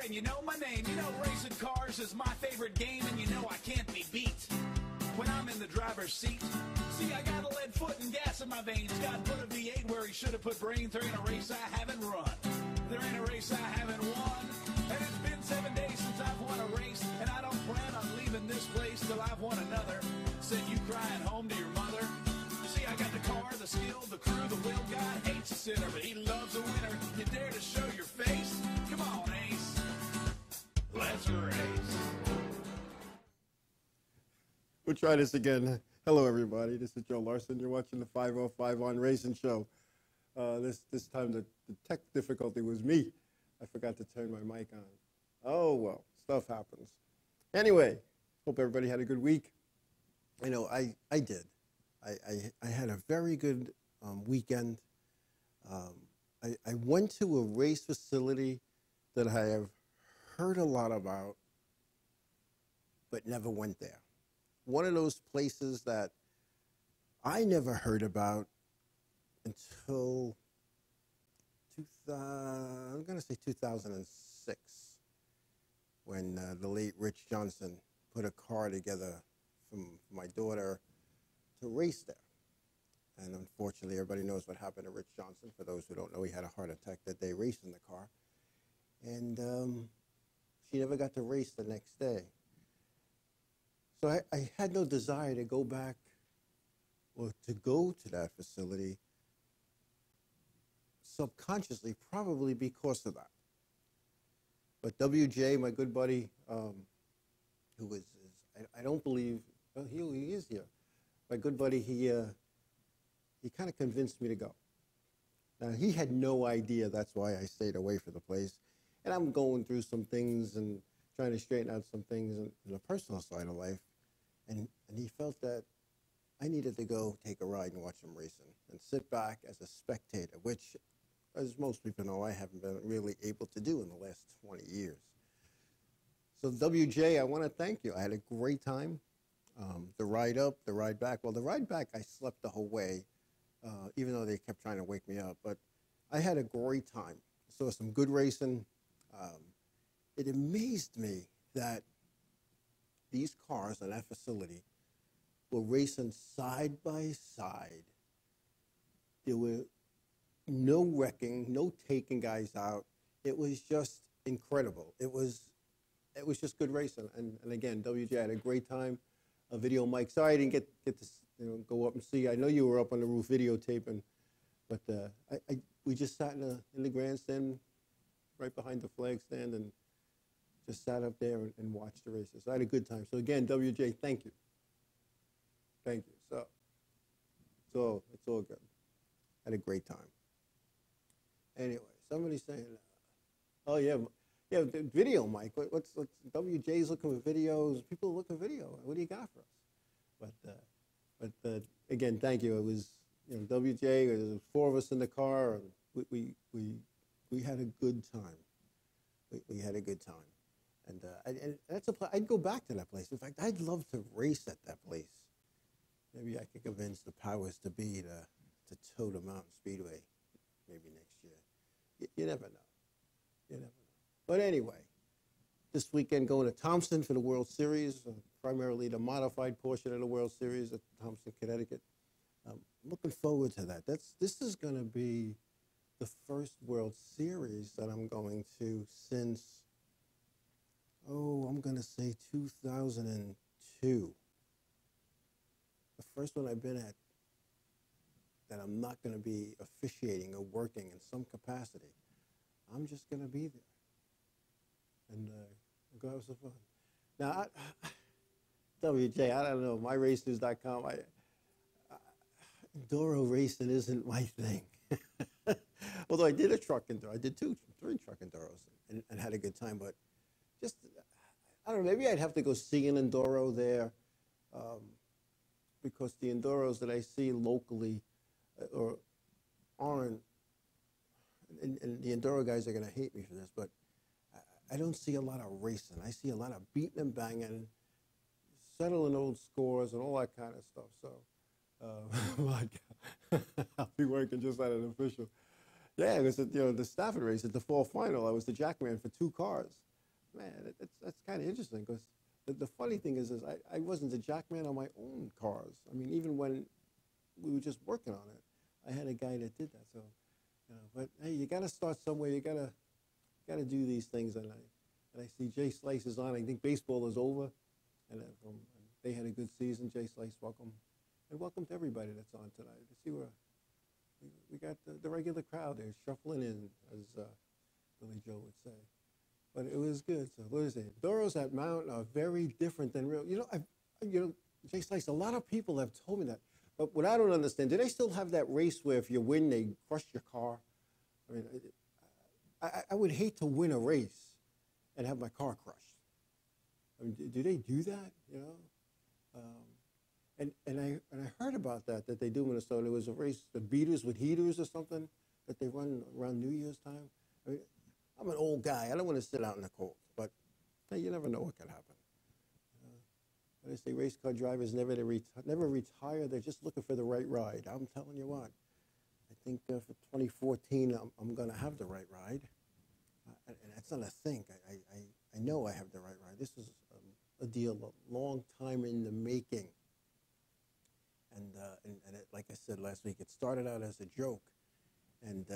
and you know my name. You know racing cars is my favorite game, and you know I can't be beat when I'm in the driver's seat. See, I got a lead foot and gas in my veins. God put a V8 where he should have put brains. There ain't a race I haven't run. There ain't a race I haven't won. And it's been 7 days since I've won a race, and I don't plan on leaving this place till I've won another. Send you crying home to your mother. See, I got the car, the skill, the crew, the will. God hates a sinner, but he loves a winner. You dare to show your face? Come on, Ace. Let's race. We'll try this again. Hello, everybody. This is Joe Larson. You're watching the 505 on Racing Show. This time the tech difficulty was me. I forgot to turn my mic on. Oh, well, stuff happens. Anyway, hope everybody had a good week. I know I did. I had a very good weekend. I went to a race facility that I have heard a lot about, but never went there. One of those places that I never heard about until I'm going to say 2006, when the late Rich Johnson put a car together for my daughter to race there. And unfortunately, everybody knows what happened to Rich Johnson. For those who don't know, he had a heart attack that day racing the car. And she never got to race the next day. So I had no desire to go back or to go to that facility, subconsciously, probably because of that. But WJ, my good buddy, who is I don't believe, well, he is here. My good buddy, he kind of convinced me to go. Now, he had no idea that's why I stayed away from the place. And I'm going through some things and trying to straighten out some things in the personal side of life. And he felt that I needed to go take a ride and watch him racing and sit back as a spectator, which, as most people know, I haven't been really able to do in the last 20 years. So WJ, I want to thank you. I had a great time. The ride up, the ride back. Well, the ride back, I slept the whole way, even though they kept trying to wake me up. But I had a great time. Saw some good racing. It amazed me that these cars in that facility were racing side by side. There were no wrecking, no taking guys out. It was just incredible. It was just good racing. And again, WJ had a great time. A video mic. Sorry I didn't get to go up and see. I know you were up on the roof videotaping, but we just sat in the grandstand, right behind the flag stand, and just sat up there and watched the races. So I had a good time. So again, WJ, thank you. Thank you. So it's all good. Had a great time. Anyway, somebody's saying, oh yeah, the video, Mike. What's WJ's looking for videos? People look for video. What do you got for us? But again, thank you. It was WJ. There was 4 of us in the car, and we had a good time. We had a good time. And that's I'd go back to that place. In fact, I'd love to race at that place. Maybe I could convince the powers to be to tow the Mountain Speedway maybe next year. You never know. You never know. But anyway, this weekend going to Thompson for the World Series, primarily the modified portion of the World Series at Thompson, Connecticut. Looking forward to that. This is going to be the first World Series that I'm going to since, I'm going to say 2002. The first one I've been at that I'm not going to be officiating or working in some capacity. I'm just going to be there and go have some fun. Now, WJ, I don't know, myracenews.com, enduro racing isn't my thing. Although I did a truck enduro. I did 3 truck enduros and had a good time, but just, I don't know, maybe I'd have to go see an enduro there because the enduros that I see locally aren't, and the enduro guys are going to hate me for this, but I don't see a lot of racing. I see a lot of beating and banging, settling old scores and all that kind of stuff. So, I'll be working just at an official. Yeah, it was the Stafford race at the fall final. I was the jackman for 2 cars. man, that's kind of interesting because the funny thing is I wasn't a jackman on my own cars. I mean, even when we were just working on it, I had a guy that did that. So, but hey, you got to start somewhere. You gotta do these things. And I see Jay Slice is on. I think baseball is over, and they had a good season. Jay Slice, welcome, and welcome to everybody that's on tonight. I see we got the regular crowd there shuffling in, as Billy Joe would say. But it was good. So what is it? Thoroughs at Mount are very different than real. Jay Slice, a lot of people have told me that. But what I don't understand, do they still have that race where if you win, they crush your car? I mean, I would hate to win a race and have my car crushed. I mean, do they do that? And I heard about that they do in Minnesota. It was a race, the beaters with heaters or something, that they run around New Year's time. I mean, I'm an old guy. I don't want to sit out in the cold, but hey, you never know what can happen. They say race car drivers never retire. They're just looking for the right ride. I'm telling you what. I think for 2014, I'm going to have the right ride. And that's not a think. I know I have the right ride. This is a deal a long time in the making. And like I said last week, it started out as a joke. And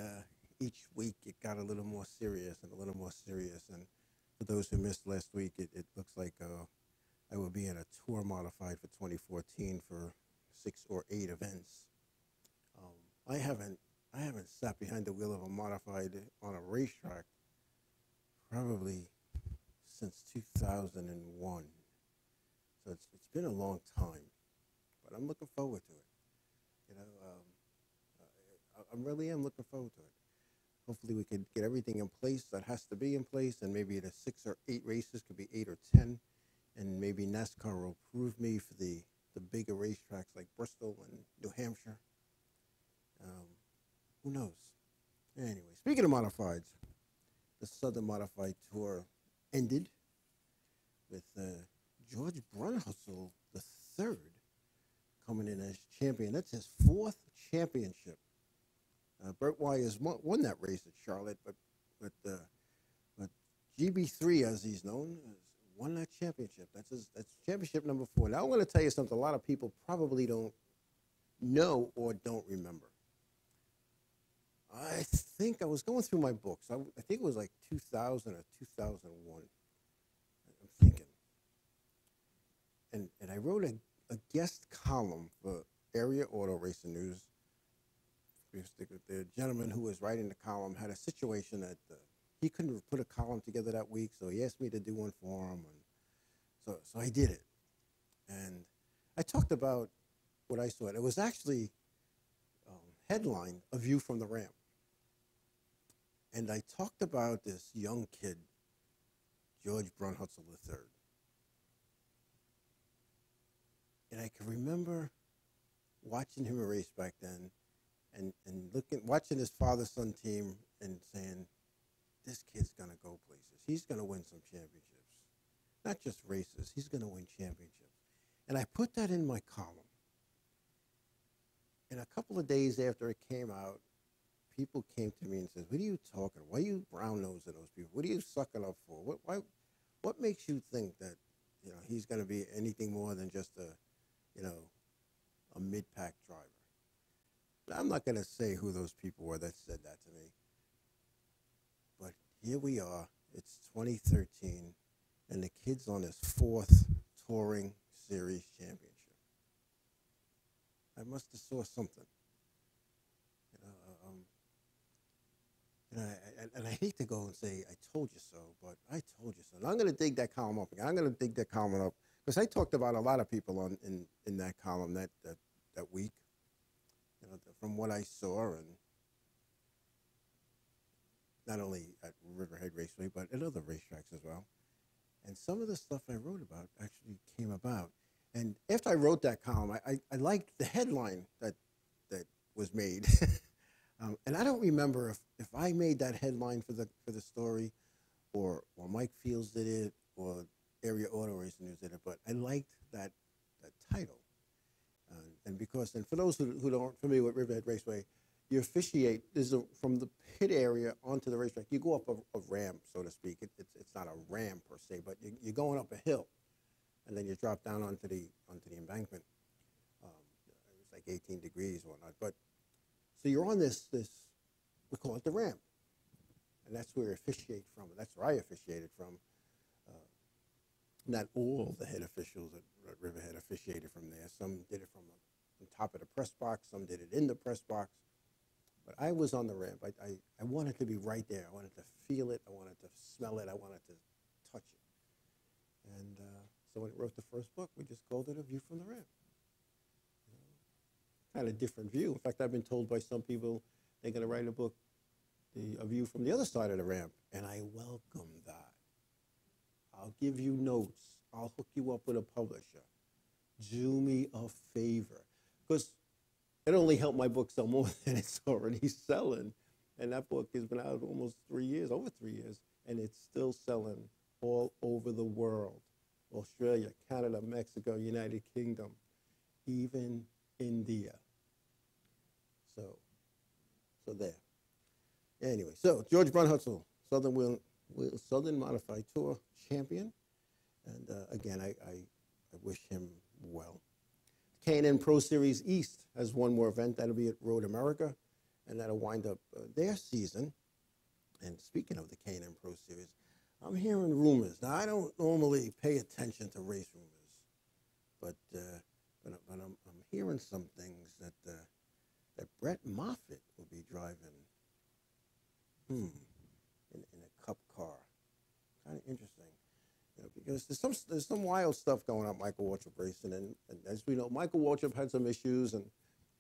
each week it got a little more serious and a little more serious. And for those who missed last week, it looks like I will be in a tour modified for 2014 for 6 or 8 events. I haven't sat behind the wheel of a modified on a racetrack probably since 2001. So it's been a long time, but I'm looking forward to it. I really am looking forward to it. Hopefully we could get everything in place that has to be in place, and maybe the 6 or 8 races could be 8 or 10. And maybe NASCAR will approve me for the bigger racetracks like Bristol and New Hampshire. Who knows? Anyway, speaking of modifieds, the Southern Modified Tour ended with George Brunhustle III coming in as champion. That's his 4th championship. Burt Weyers won that race at Charlotte, but GB3, as he's known, won that championship. That's championship number 4. Now, I'm going to tell you something a lot of people probably don't know or don't remember. I think I was going through my books. I think it was like 2000 or 2001. I'm thinking. And I wrote a guest column for Area Auto Racing News. The gentleman who was writing the column had a situation that he couldn't put a column together that week, so he asked me to do one for him. And so I did it. And I talked about what I saw. It was actually headline, A View from the Ramp. And I talked about this young kid, George Brunhustle III. And I can remember watching him race back then and watching his father-son team and saying, this kid's going to go places. He's going to win some championships. Not just races. He's going to win championships. And I put that in my column. And a couple of days after it came out, people came to me and said, what are you talking? Why are you brown-nosing those people? What are you sucking up for? What makes you think that he's going to be anything more than just a mid-pack driver? But I'm not going to say who those people were that said that to me. But here we are. It's 2013, and the kid's on his 4th Touring Series championship. I must have saw something. And I hate to go and say, I told you so, but I told you so. And I'm going to dig that column up again. I'm going to dig that column up because I talked about a lot of people in that column that week, from what I saw, and not only at Riverhead Raceway, but at other racetracks as well. And some of the stuff I wrote about actually came about. And after I wrote that column, I liked the headline that was made. And I don't remember if I made that headline for the story, or Mike Fields did it, or Area Auto Racing News did it. But I liked that title. And for those who aren't familiar with Riverhead Raceway, you officiate, from the pit area onto the racetrack, you go up a ramp, so to speak. It's not a ramp per se, but you're going up a hill, and then you drop down onto the embankment. It was like 18 degrees or whatnot. But so you're on this we call it the ramp, and that's where you officiate from. That's where I officiated from. Not all the head officials at Riverhead officiated from there. Some did it from on top of the press box. Some did it in the press box. But I was on the ramp. I wanted to be right there. I wanted to feel it. I wanted to smell it. I wanted to touch it. And so when I wrote the first book, we just called it A View from the Ramp. Kind of different view. In fact, I've been told by some people they're going to write a book, A View from the Other Side of the Ramp. And I welcome that. I'll give you notes. I'll hook you up with a publisher. Do me a favor. Because it only helped my book sell more than it's already selling. And that book has been out almost 3 years, over 3 years, and it's still selling all over the world. Australia, Canada, Mexico, United Kingdom, even India. So there. Anyway, so George Brunhutzel, Southern Modified Tour champion. And again, I wish him well. K&N Pro Series East has one more event. That'll be at Road America, and that'll wind up their season. And speaking of the K&N Pro Series, I'm hearing rumors. Now, I don't normally pay attention to race rumors, but I'm hearing some things that Brett Moffitt will be driving in a Cup car. Kind of interesting. Because there's some wild stuff going on at Michael Waltrip Racing, and as we know, Michael Waltrip had some issues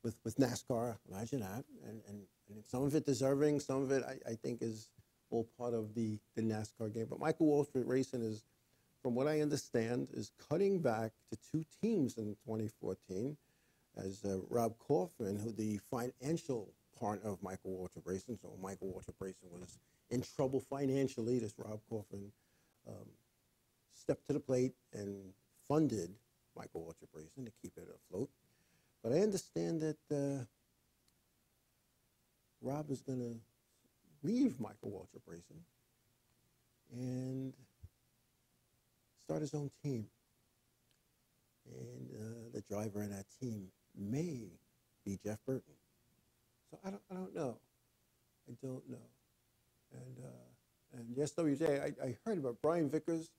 with NASCAR. Imagine that, and some of it deserving, some of it I think is all part of the NASCAR game. But Michael Waltrip Racing is, from what I understand, is cutting back to 2 teams in 2014, as Rob Kaufman, who the financial part of Michael Waltrip Racing. So Michael Waltrip Racing was in trouble financially. This Rob Kaufman stepped to the plate and funded Michael Waltrip Racing to keep it afloat. But I understand that Rob is going to leave Michael Waltrip Racing and start his own team. And the driver in that team may be Jeff Burton. So I don't know. I don't know. And yes, WJ, I heard about Brian Vickers.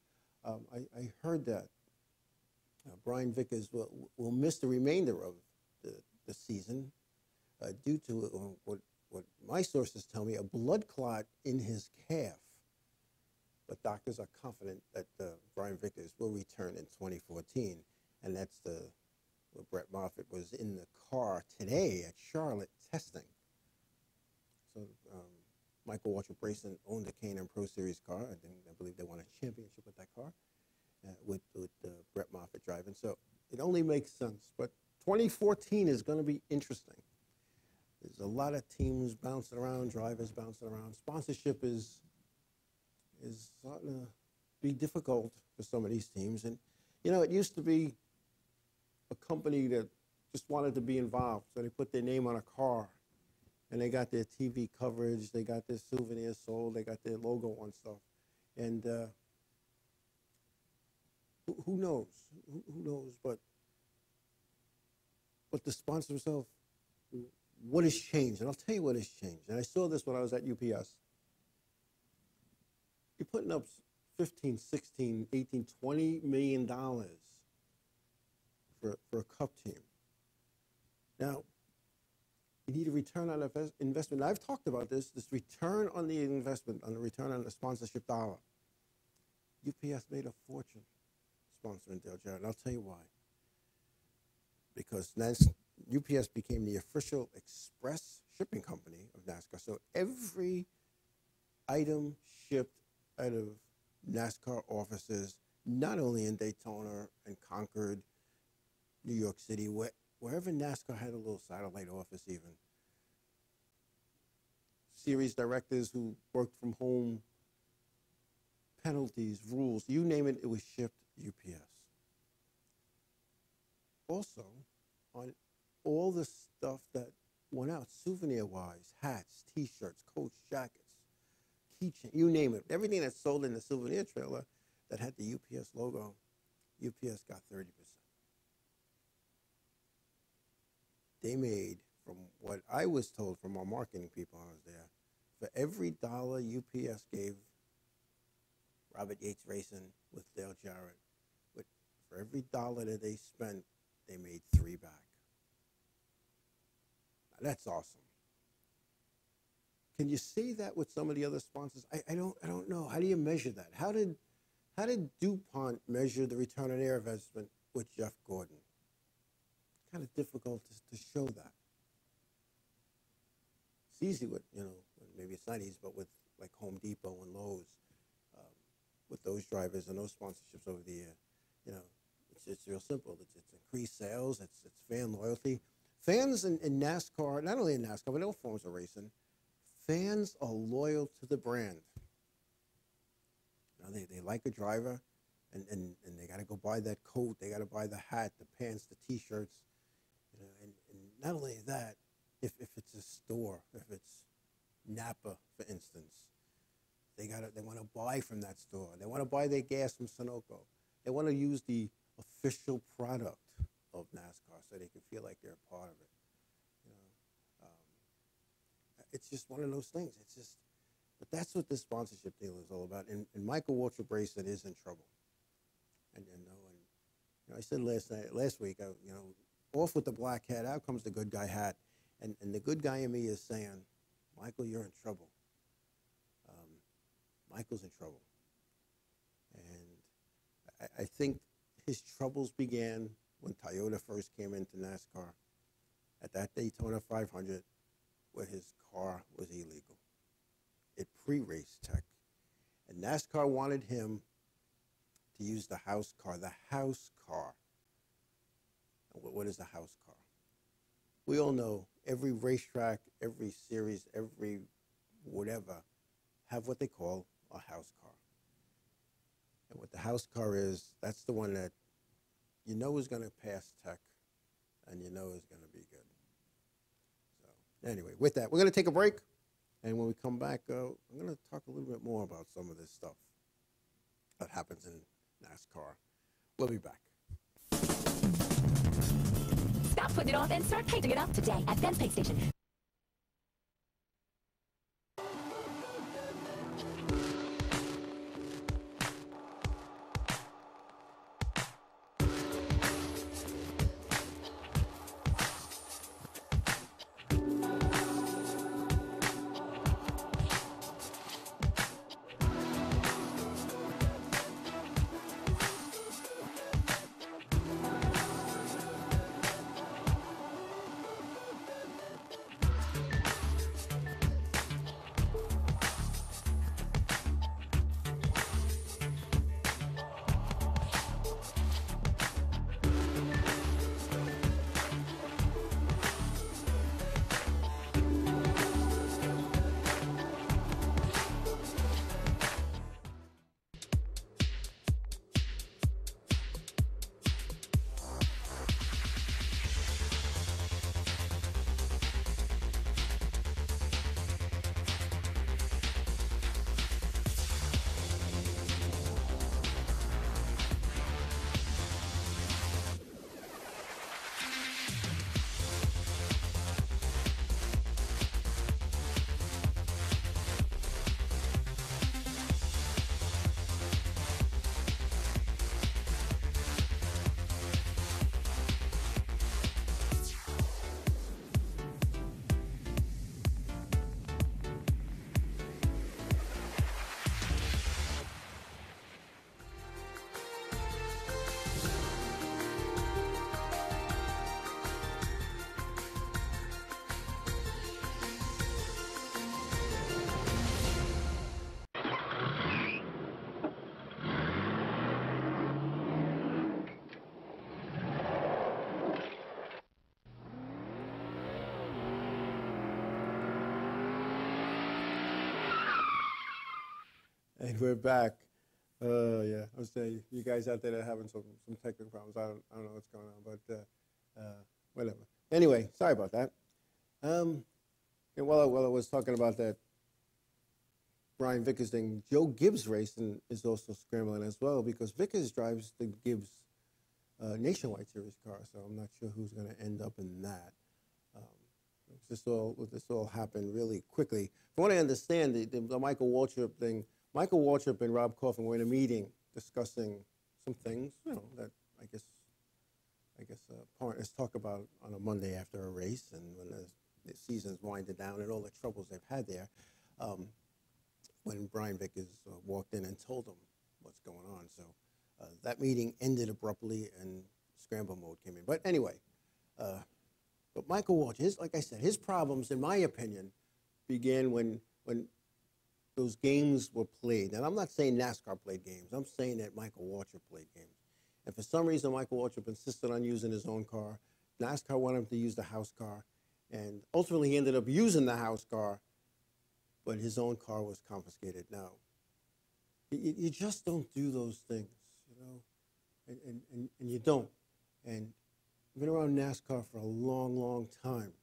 I heard that Brian Vickers will miss the remainder of the season due to what my sources tell me, a blood clot in his calf. But doctors are confident that Brian Vickers will return in 2014, and that's where Brett Moffitt was in the car today at Charlotte testing. So Michael Waltrip Racing owned the K&N Pro Series car. I believe they won a championship with that car, with Brett Moffitt driving. So it only makes sense. But 2014 is going to be interesting. There's a lot of teams bouncing around, drivers bouncing around. Sponsorship is starting to be difficult for some of these teams. And, it used to be a company that just wanted to be involved. So they put their name on a car. And they got their TV coverage, they got their souvenirs sold, they got their logo on stuff. And who knows? Who knows? But the sponsor himself, what has changed? And I'll tell you what has changed. And I saw this when I was at UPS. You're putting up 15, 16, 18, $20 million for a cup team. Now, you need a return on investment. And I've talked about this return on the investment, on the return on the sponsorship dollar. UPS made a fortune sponsoring Dale Jarrett, and I'll tell you why. Because UPS became the official express shipping company of NASCAR. So every item shipped out of NASCAR offices, not only in Daytona and Concord, New York City, wherever NASCAR had a little satellite office even. Series directors who worked from home, penalties, rules, you name it, it was shipped UPS. Also, on all the stuff that went out souvenir-wise, hats, T-shirts, coats, jackets, keychain, you name it. Everything that's sold in the souvenir trailer that had the UPS logo, UPS got 30%. They made, from what I was told from our marketing people when I was there, for every dollar UPS gave Robert Yates Racing with Dale Jarrett, for every dollar that they spent, they made 3 back. Now, that's awesome. Can you say that with some of the other sponsors? I don't know. How do you measure that? How did DuPont measure the return on their investment with Jeff Gordon? It's kind of difficult to show that. It's easy with, maybe it's not easy, but with like Home Depot and Lowe's, with those drivers and those sponsorships over the year, it's real simple. It's increased sales. It's fan loyalty. Fans in NASCAR, not only in NASCAR, but all forms of racing, fans are loyal to the brand. They like a driver, and they got to go buy that coat. They got to buy the hat, the pants, the T-shirts. And not only that, if it's a store, if it's Napa, for instance, they want to buy from that store. They want to buy their gas from Sunoco. They want to use the official product of NASCAR so they can feel like they're a part of it. It's just one of those things. But that's what this sponsorship deal is all about. And Michael Waltrip Racing is in trouble. And I said last week, off with the black hat, out comes the good guy hat. And the good guy in me is saying, Michael, you're in trouble. Michael's in trouble. And I think his troubles began when Toyota first came into NASCAR at that Daytona 500, where his car was illegal. It pre-race tech. And NASCAR wanted him to use the house car. The house car. What is the house car? We all know every racetrack, every series, every whatever have what they call a house car. And what the house car is, that's the one that you know is going to pass tech and you know is going to be good. So anyway, with that, we're going to take a break. And when we come back, I'm going to talk a little bit more about some of this stuff that happens in NASCAR. We'll be back. Stop putting it off and start painting it up today at Ben's Paint Station. And we're back. Yeah, I was saying, you guys out there that are having some technical problems, I don't know what's going on, but whatever. Anyway, sorry about that. And while I was talking about that Brian Vickers thing, Joe Gibbs racing is also scrambling as well because Vickers drives the Gibbs Nationwide Series car, so I'm not sure who's going to end up in that. This all happened really quickly. From what I understand, the Michael Waltrip thing, Michael Waltrip and Rob Coffin were in a meeting discussing some things, that I guess partners talk about on a Monday after a race and when the season's winding down and all the troubles they've had there. When Brian Vickers walked in and told them what's going on. So that meeting ended abruptly and scramble mode came in. But anyway, but Michael Walsh, like I said, his problems, in my opinion, began when those games were played. And I'm not saying NASCAR played games. I'm saying that Michael Waltrip played games. And for some reason, Michael Waltrip insisted on using his own car. NASCAR wanted him to use the house car. And ultimately, he ended up using the house car, but his own car was confiscated. Now, you just don't do those things, and you don't. And I've been around NASCAR for a long, long time,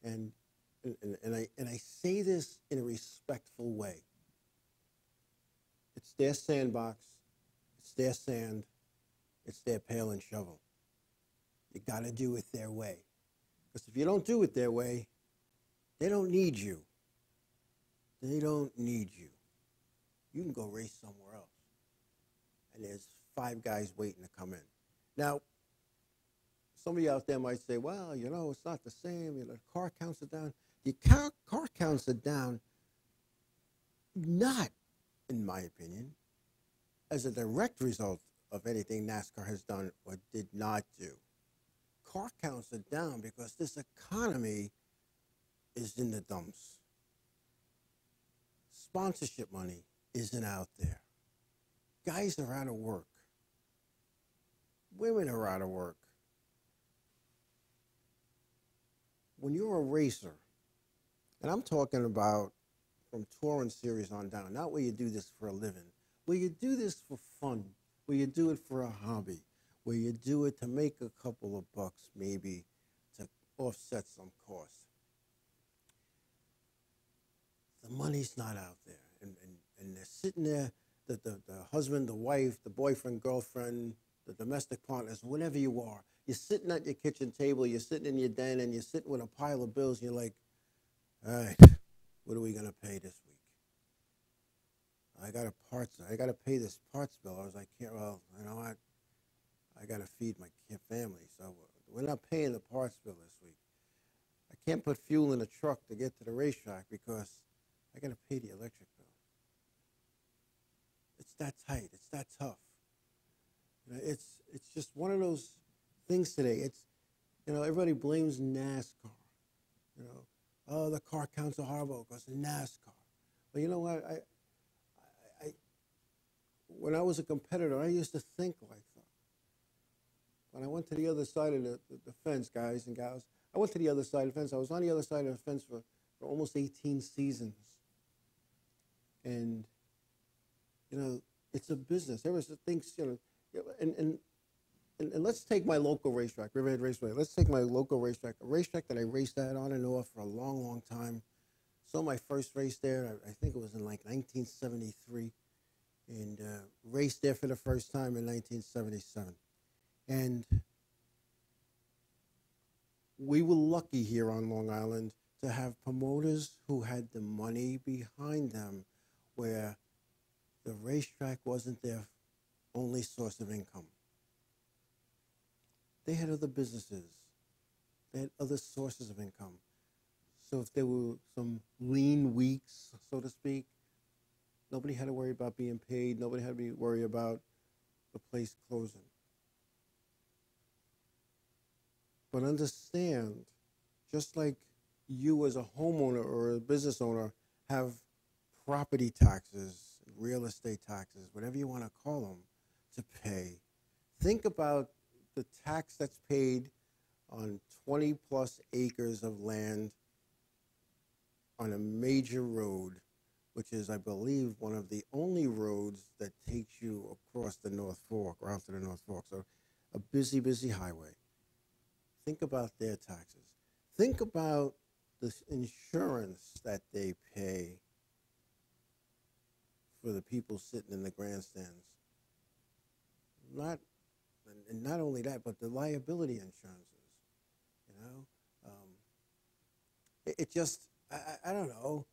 and I say this in a respectful way. It's their sandbox, it's their sand, it's their pail and shovel. You got to do it their way, because if you don't do it their way, they don't need you. They don't need you. You can go race somewhere else. And there's 5 guys waiting to come in. Now, some of you out there might say, well, it's not the same. The car counts are down. The car counts are down, not, in my opinion, as a direct result of anything NASCAR has done or did not do. Car counts are down because this economy is in the dumps. Sponsorship money isn't out there. Guys are out of work. Women are out of work. When you're a racer, and I'm talking about from touring series on down, not where you do this for a living, where you do this for fun, where you do it for a hobby, where you do it to make a couple of bucks maybe to offset some costs. The money's not out there, and they're sitting there, the husband, the wife, the boyfriend, girlfriend, the domestic partners, whatever you are. You're sitting at your kitchen table, you're sitting in your den, and you're sitting with a pile of bills, and you're like, all right, what are we going to pay this week? I got to pay this parts bill. I was like, you know what? I got to feed my family, so we're not paying the parts bill this week. I can't put fuel in the truck to get to the racetrack because I got to pay the electric bill. It's that tight. It's that tough. It's just one of those things today. It's, everybody blames NASCAR. Oh, the car counts are horrible because of NASCAR. But you know what? I when I was a competitor, I used to think like that. When I went to the other side of the fence, guys and gals, I went to the other side of the fence. I was on the other side of the fence for almost 18 seasons. And, it's a business. There was things, and let's take my local racetrack, Riverhead Raceway. Let's take my local racetrack, a racetrack that I raced at on and off for a long, long time. Saw my first race there, I think it was in like 1973, and raced there for the first time in 1977. And we were lucky here on Long Island to have promoters who had the money behind them where the racetrack wasn't their only source of income. They had other businesses. They had other sources of income. So if there were some lean weeks, so to speak, nobody had to worry about being paid. Nobody had to worry about the place closing. But understand, just like you as a homeowner or a business owner have property taxes, real estate taxes, whatever you want to call them, to pay, think about the tax that's paid on 20-plus acres of land on a major road, which is, I believe, one of the only roads that takes you across the North Fork or out to the North Fork. So a busy, busy highway. Think about their taxes. Think about the insurance that they pay for the people sitting in the grandstands, not and not only that, but the liability insurances, you know, it just I don't know,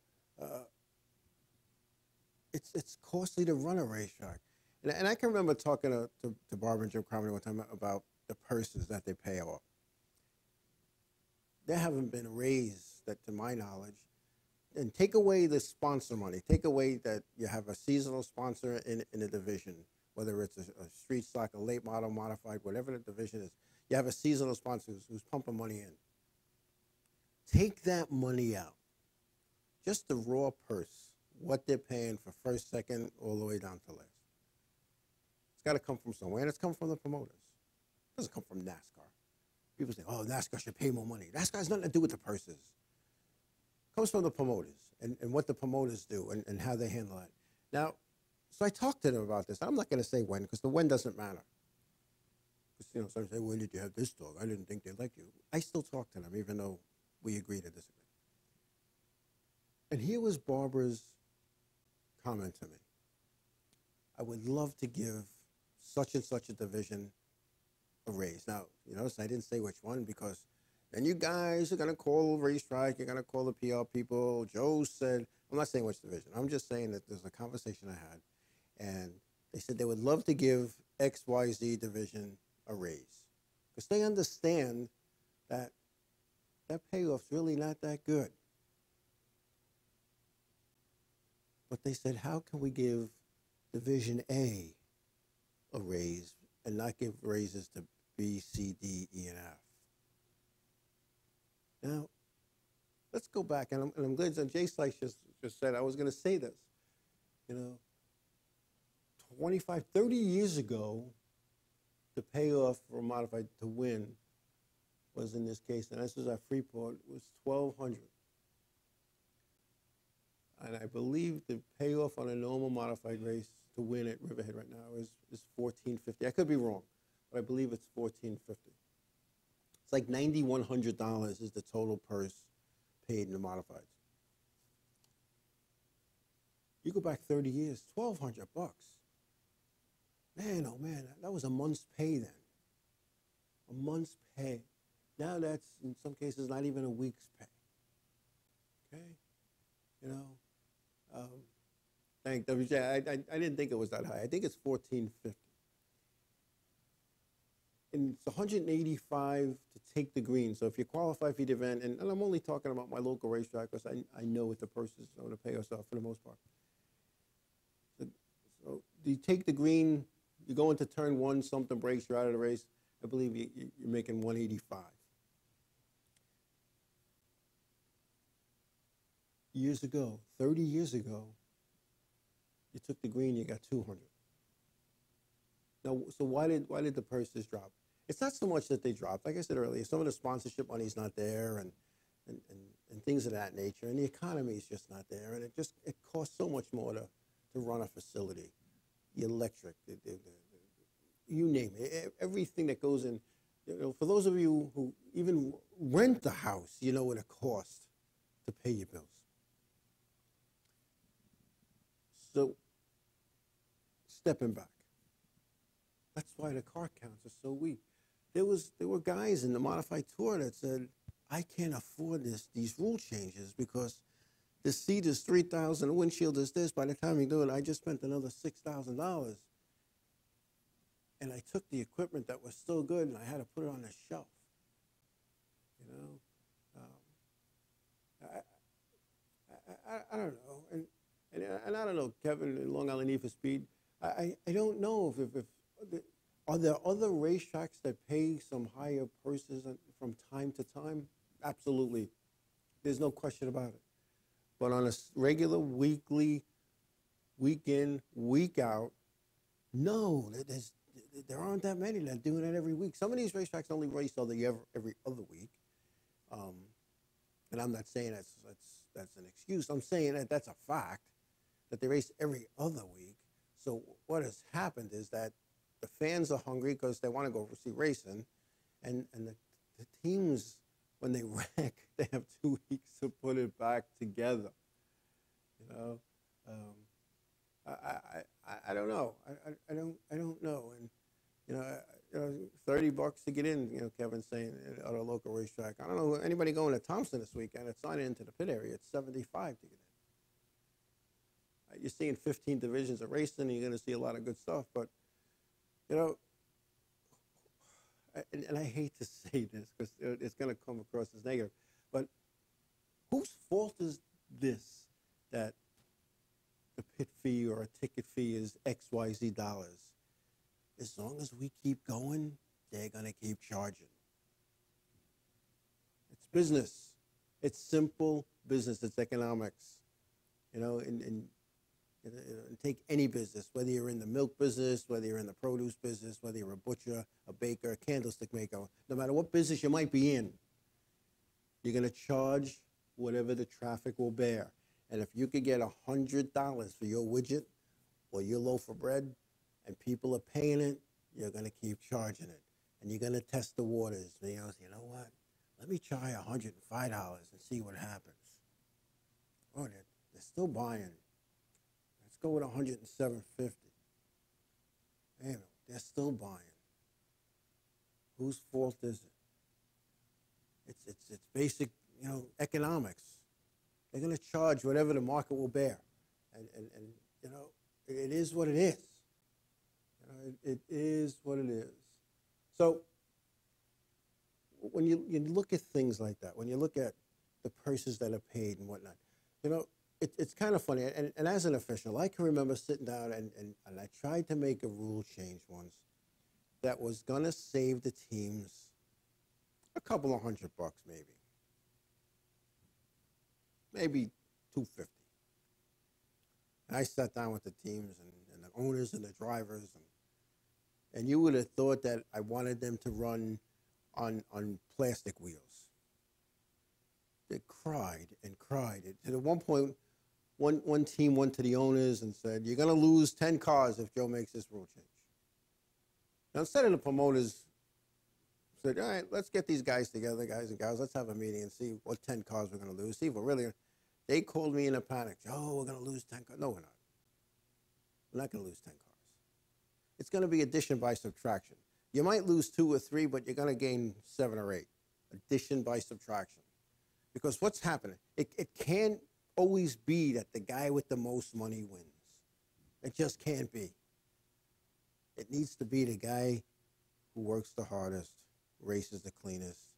it's costly to run a racetrack, and I can remember talking to Barbara and Jim Cromley one time about the purses that they pay off. They haven't been raised, that to my knowledge. And take away the sponsor money. Take away that you have a seasonal sponsor in a division, whether it's a street stock, a late model, modified, whatever the division is. You have a seasonal sponsor who's pumping money in. Take that money out. Just the raw purse, what they're paying for first, second, all the way down to last. It's got to come from somewhere, and it's come from the promoters. It doesn't come from NASCAR. People say, oh, NASCAR should pay more money. NASCAR has nothing to do with the purses. It comes from the promoters and what the promoters do and how they handle it. Now, so I talked to them about this. I'm not going to say when, because the when doesn't matter. Because, you know, some say, when did you have this dog? I didn't think they liked you. I still talk to them, even though we agree to disagree. And here was Barbara's comment to me. I would love to give such and such a division a raise. Now, you notice I didn't say which one, because then you guys are going to call racetrack, you're going to call the PR people. Joe said, I'm not saying which division. I'm just saying that there's a conversation I had, and they said they would love to give XYZ division a raise, because they understand that that payoff's really not that good. But they said, how can we give Division A a raise and not give raises to B, C, D, E, and F? Now, let's go back, and I'm glad that Jay Slice just said I was going to say this. You know, 25, 30 years ago, the payoff for a modified to win was, in this case, and this was at Freeport, was $1,200. And I believe the payoff on a normal modified race to win at Riverhead right now is $1,450. I could be wrong, but I believe it's $1,450. It's like $9,100 is the total purse paid in the modifieds. You go back 30 years, $1,200. Man, oh man, that was a month's pay then. A month's pay. Now that's, in some cases, not even a week's pay. Okay? You know, thank WJ. I didn't think it was that high. I think it's $1,450. And it's $185 to take the green. So if you qualify for the event, and I'm only talking about my local racetrack because I know what the purses are to pay us off for the most part. So you take the green, you go into turn one, something breaks, you're out of the race. I believe you're making $185. Years ago, 30 years ago, you took the green, you got $200. Now, so why did the purses drop? It's not so much that they dropped. Like I said earlier, some of the sponsorship money's not there, and things of that nature, and the economy is just not there, and it costs so much more to run a facility, the electric, you name it, everything that goes in. You know, for those of you who even rent the house, you know what it costs to pay your bills. So, stepping back, that's why the car counts are so weak. There were guys in the modified tour that said, I can't afford these rule changes because the seat is $3,000, the windshield is this. By the time you do it, I just spent another $6,000. And I took the equipment that was still good and I had to put it on the shelf. You know, I don't know. And I don't know, Kevin, in Long Island Need for Speed, I don't know if are there other racetracks that pay some higher purses from time to time? Absolutely. There's no question about it. But on a regular, weekly, week in, week out, no, there aren't that many that are doing it every week. Some of these racetracks only race every other week. And I'm not saying that's an excuse. I'm saying that's a fact, that they race every other week. So what has happened is that the fans are hungry because they want to go see racing, and the teams, when they wreck, they have 2 weeks to put it back together. You know, I don't know. I don't know. And you know, $30 to get in. You know, Kevin's saying at a local racetrack. I don't know anybody going to Thompson this weekend. It's not into the pit area. It's $75 to get in. You're seeing 15 divisions of racing, and you're going to see a lot of good stuff. But you know, and I hate to say this because it's going to come across as negative, but whose fault is this that the pit fee or a ticket fee is XYZ dollars? As long as we keep going, they're going to keep charging. It's business. It's simple business. It's economics. You know, and take any business, whether you're in the milk business, whether you're in the produce business, whether you're a butcher, a baker, a candlestick maker, no matter what business you might be in, you're going to charge whatever the traffic will bear. And if you could get $100 for your widget or your loaf of bread and people are paying it, you're going to keep charging it. And you're going to test the waters. You know what? Let me try $105 and see what happens. Oh, they're still buying. Let's go with $107.50. Hey, they're still buying. Whose fault is it? It's basic, you know, economics. They're going to charge whatever the market will bear, and you know, it is what it is. You know, it is what it is. So when you look at things like that, when you look at the prices that are paid and whatnot, you know, it's kind of funny. And as an official, I can remember sitting down and I tried to make a rule change once that was going to save the teams a couple of $100 maybe $250. And I sat down with the teams and the owners and the drivers, and you would have thought that I wanted them to run on plastic wheels. They cried and cried. And at one point, one team went to the owners and said, "You're going to lose 10 cars if Joe makes this rule change." Now, instead of the promoters said, "All right, let's get these guys together, guys and gals. Let's have a meeting and see what 10 cars we're going to lose. See if we're really." They called me in a panic. "Joe, we're going to lose 10 cars." No, we're not. We're not going to lose 10 cars. It's going to be addition by subtraction. You might lose 2 or 3, but you're going to gain 7 or 8. Addition by subtraction. Because what's happening? It can't always be that the guy with the most money wins. It just can't be. It needs to be the guy who works the hardest, races the cleanest,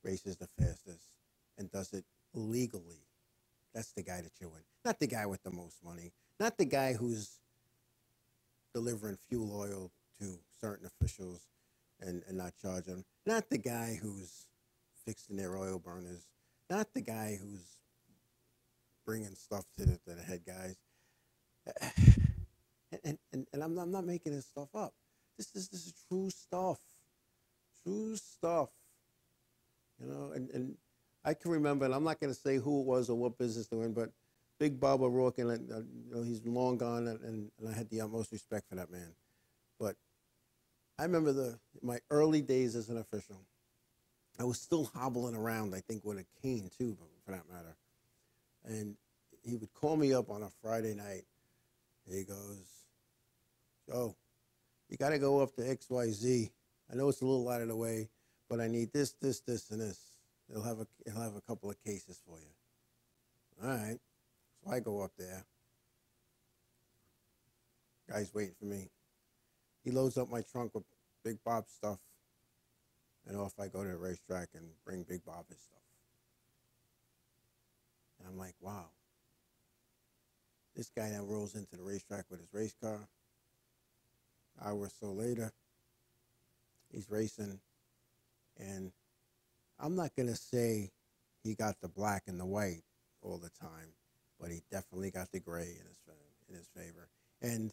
races the fastest, and does it legally. That's the guy that you win. Not the guy with the most money. Not the guy who's delivering fuel oil to certain officials and not charging them. Not the guy who's fixing their oil burners. Not the guy who's bringing stuff to the head guys. And I'm not making this stuff up. This is true stuff. True stuff. You know, and I can remember, and I'm not going to say who it was or what business they're in, but Big Bob O'Rourke, and you know, he's long gone, and I had the utmost respect for that man. But I remember my early days as an official. I was still hobbling around, I think, with a cane, too, for that matter. And he would call me up on a Friday night. He goes, "Joe, you got to go up to XYZ. I know it's a little out of the way, but I need this, this, this, and this. He'll have a couple of cases for you." All right. So I go up there. Guy's waiting for me. He loads up my trunk with Big Bob's stuff, and off I go to the racetrack and bring Big Bob his stuff. And I'm like, wow. This guy now rolls into the racetrack with his race car. An hour or so later, he's racing, and I'm not going to say he got the black and the white all the time, but he definitely got the gray in his favor. And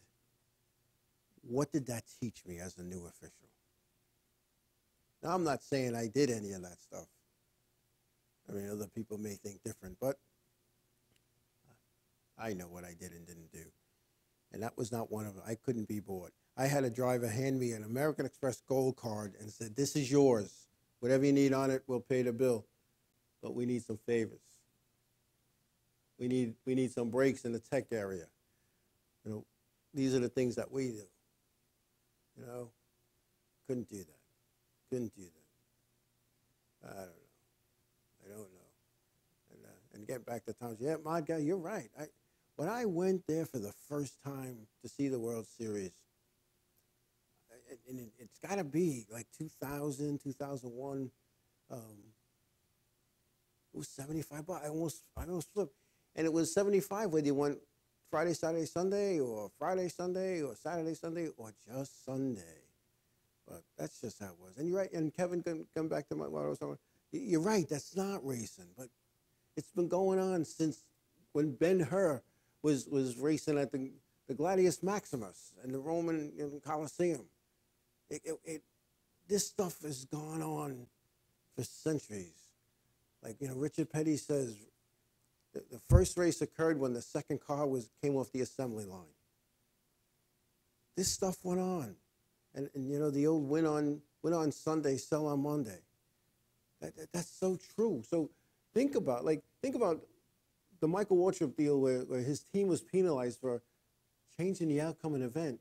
what did that teach me as a new official? Now, I'm not saying I did any of that stuff. I mean, other people may think different, but I know what I did and didn't do. And that was not one of them. I couldn't be bought. I had a driver hand me an American Express Gold card and said, "This is yours. Whatever you need on it, we'll pay the bill." but we need some favors. We need some breaks in the tech area. You know, these are the things that we do. You know, couldn't do that. Couldn't do that. I don't know. I don't know. And getting back to Tom's, yeah, my guy, you're right. When I went there for the first time to see the World Series, and it's got to be like 2000, 2001. It was $75. I almost flipped. And it was 75 whether you went Friday, Saturday, Sunday, or Friday, Sunday, or Saturday, Sunday, or just Sunday. But that's just how it was. And you're right. And Kevin, come back to what I was talking about. You're right. That's not racing. But it's been going on since when Ben-Hur was racing at the Gladius Maximus and the Roman Colosseum. This stuff has gone on for centuries. Like, Richard Petty says, the first race occurred when the second car came off the assembly line. This stuff went on. And the old win on Sunday, sell on Monday. That's so true. So think about the Michael Waltrip deal where his team was penalized for changing the outcome of an event.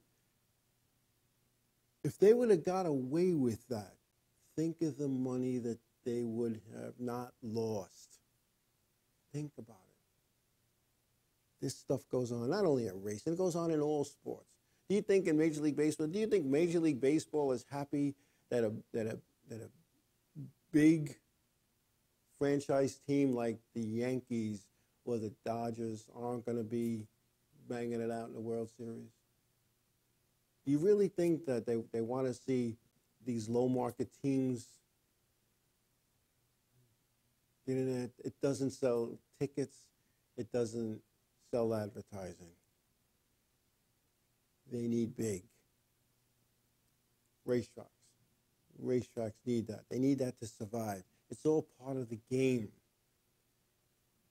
If they would have got away with that, think of the money that they would have not lost. Think about it. This stuff goes on not only in racing, it goes on in all sports. Do you think in Major League Baseball, Major League Baseball is happy that a big franchise team like the Yankees or the Dodgers aren't going to be banging it out in the World Series? Do you really think that they want to see these low-market teams? It doesn't sell tickets. It doesn't sell advertising. They need big. Racetracks. Racetracks need that. They need that to survive. It's all part of the game.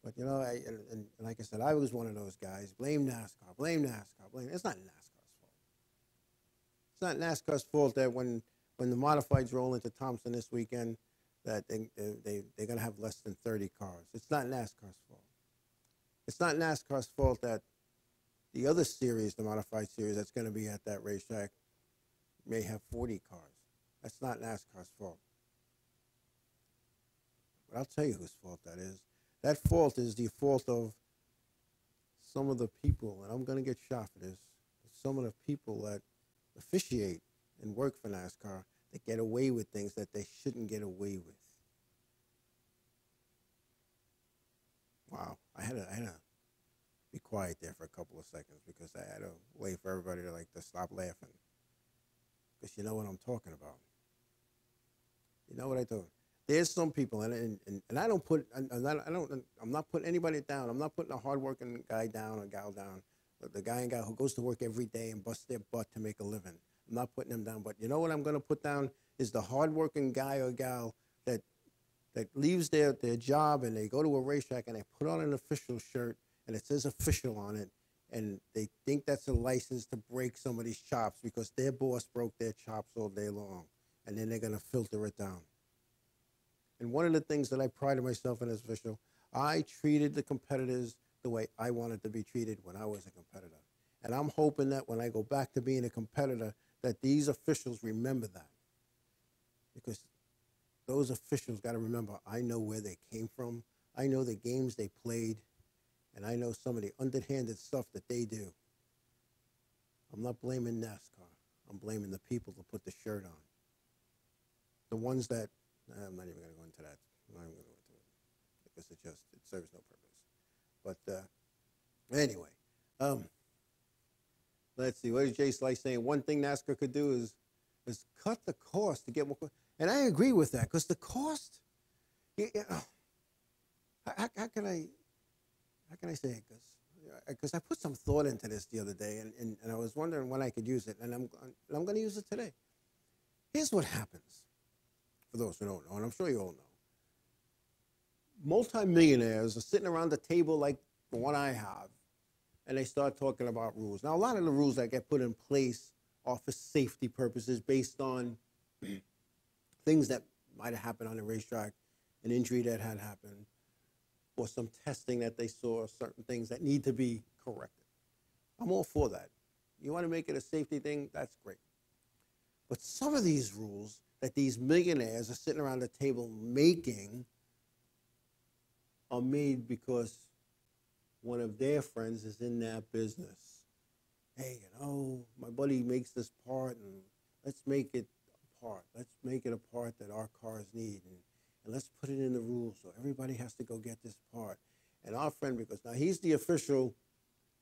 But, and like I said, I was one of those guys. Blame NASCAR. It's not NASCAR's fault. It's not NASCAR's fault that when the modifieds roll into Thompson this weekend, that they're going to have less than 30 cars. It's not NASCAR's fault. It's not NASCAR's fault that the other series, the modified series that's going to be at that racetrack, may have 40 cars. That's not NASCAR's fault. But I'll tell you whose fault that is. That fault is the fault of some of the people, and I'm going to get shot for this, some of the people that officiate and work for NASCAR that get away with things that they shouldn't get away with. Wow. I had to be quiet there for a couple of seconds because I had to wait for everybody to stop laughing. Because you know what I'm talking about. You know what I do. There's some people, and I don't put, I'm not putting anybody down. I'm not putting a hardworking guy down or gal down. The guy and gal who goes to work every day and busts their butt to make a living. I'm not putting them down. But you know what I'm going to put down is the hardworking guy or gal that leaves their job and they go to a racetrack and they put on an official shirt and it says official on it, and they think that's a license to break somebody's chops because their boss broke their chops all day long, and then they're going to filter it down. And one of the things that I prided myself in as official, I treated the competitors the way I wanted to be treated when I was a competitor. And I'm hoping that when I go back to being a competitor, that these officials remember that. Because those officials got to remember, I know where they came from, I know the games they played, and I know some of the underhanded stuff that they do. I'm not blaming NASCAR. I'm blaming the people that put the shirt on. The ones that, I'm not even going to go into that. I'm not even going to go into it because it serves no purpose. But anyway, let's see. What is Jay Slice saying? One thing NASCAR could do is cut the cost to get more. And I agree with that because the cost. How can I say it? Because I put some thought into this the other day, and I was wondering when I could use it, and I'm going to use it today. Here's what happens. For those who don't know, and I'm sure you all know. Multi-millionaires are sitting around the table like the one I have, and they start talking about rules. Now, a lot of the rules that get put in place are for safety purposes based on things that might have happened on the racetrack an injury that had happened, or some testing that they saw, certain things that need to be corrected. I'm all for that. You want to make it a safety thing, that's great. But some of these rules that these millionaires are sitting around the table making are made because one of their friends is in that business. Hey, my buddy makes this part, and let's make it a part. Let's make it a part that our cars need, and let's put it in the rules so everybody has to go get this part. And our friend, because now he's the official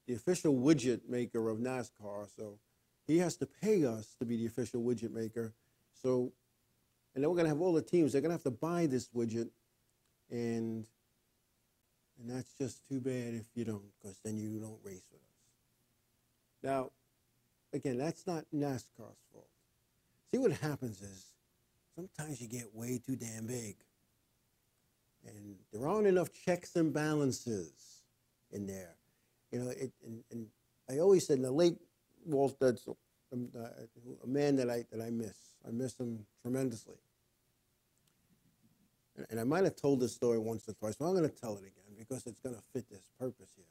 widget maker of NASCAR, so he has to pay us to be the official widget maker. So, and then we're going to have all the teams. They're going to have to buy this widget, and that's just too bad if you don't, because then you don't race with us. Now, again, that's not NASCAR's fault. See, what happens is sometimes you get way too damn big, and there aren't enough checks and balances in there. And I always said, the late Walt Detzel, a man that I miss. I miss him tremendously. And I might have told this story once or twice, but I'm going to tell it again because it's going to fit this purpose here.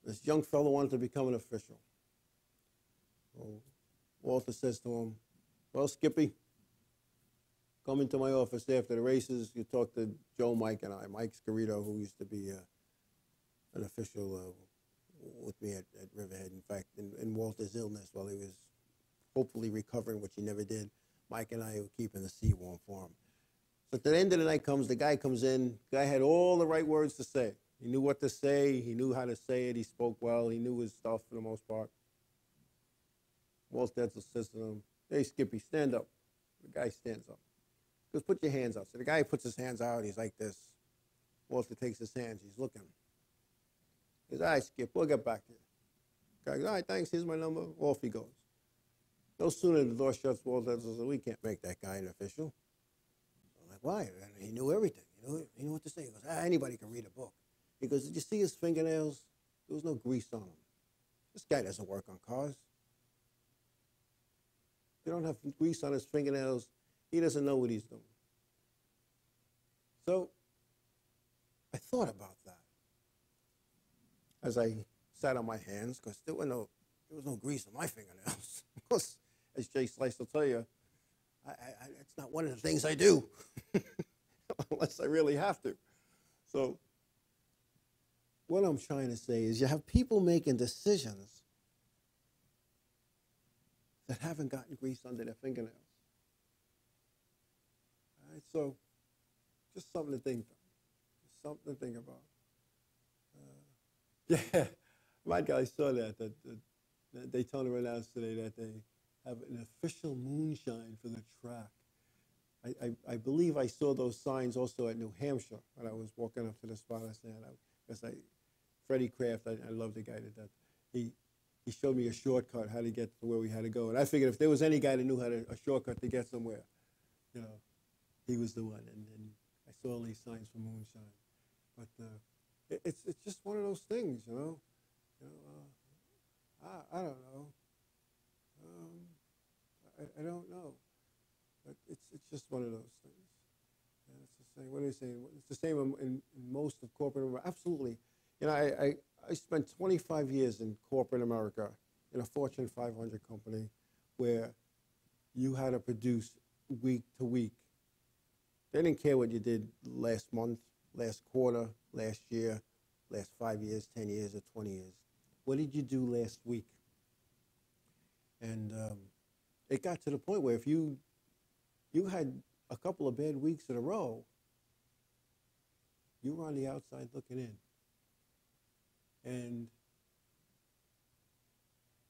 This young fellow wanted to become an official. Well, Walter says to him, well, Skippy, come into my office after the races. You talk to Joe, Mike, and I. Mike Scarito, who used to be an official with me at Riverhead. In fact, in Walter's illness, while he was hopefully recovering, which he never did, Mike and I were keeping the seat warm for him. So at the end of the night the guy comes in. The guy had all the right words to say. He knew what to say. He knew how to say it. He spoke well. He knew his stuff for the most part. Walt Detzel says to him, hey, Skippy, stand up. The guy stands up. He goes, put your hands out. So the guy puts his hands out. He's like this. Walter takes his hands. He's looking. He goes, all right, Skip, we'll get back to you. The guy goes, all right, thanks. Here's my number. Off he goes. No sooner than the door shuts, Walt Detzel says, we can't make that guy an official. I'm like, why? And he knew everything. He knew what to say. He goes, anybody can read a book. He goes, did you see his fingernails? There was no grease on them. This guy doesn't work on cars. They don't have grease on his fingernails. He doesn't know what he's doing. So I thought about that as I sat on my hands, because there was no grease on my fingernails. Because, as Jay Slice will tell you, it's not one of the things I do, unless I really have to. So what I'm trying to say is you have people making decisions that haven't gotten grease under their fingernails. All right, so just something to think about. Just something to think about. Yeah, my guy saw that Daytona announced today that they have an official moonshine for the track. I believe I saw those signs also at New Hampshire when I was walking up to the spot. I said, Freddie Kraft, I love the guy to death. He showed me a shortcut, how to get to where we had to go. And I figured if there was any guy that knew a shortcut to get somewhere, he was the one. And I saw all these signs for moonshine. But it's just one of those things, I don't know. I don't know. But it's just one of those things. And it's the same. What are they saying? It's the same in most of corporate America. Absolutely. I spent 25 years in corporate America in a Fortune 500 company where you had to produce week to week. They didn't care what you did last month, last quarter, last year, last 5 years, 10 years, or 20 years. What did you do last week? And it got to the point where if you had a couple of bad weeks in a row, you were on the outside looking in. And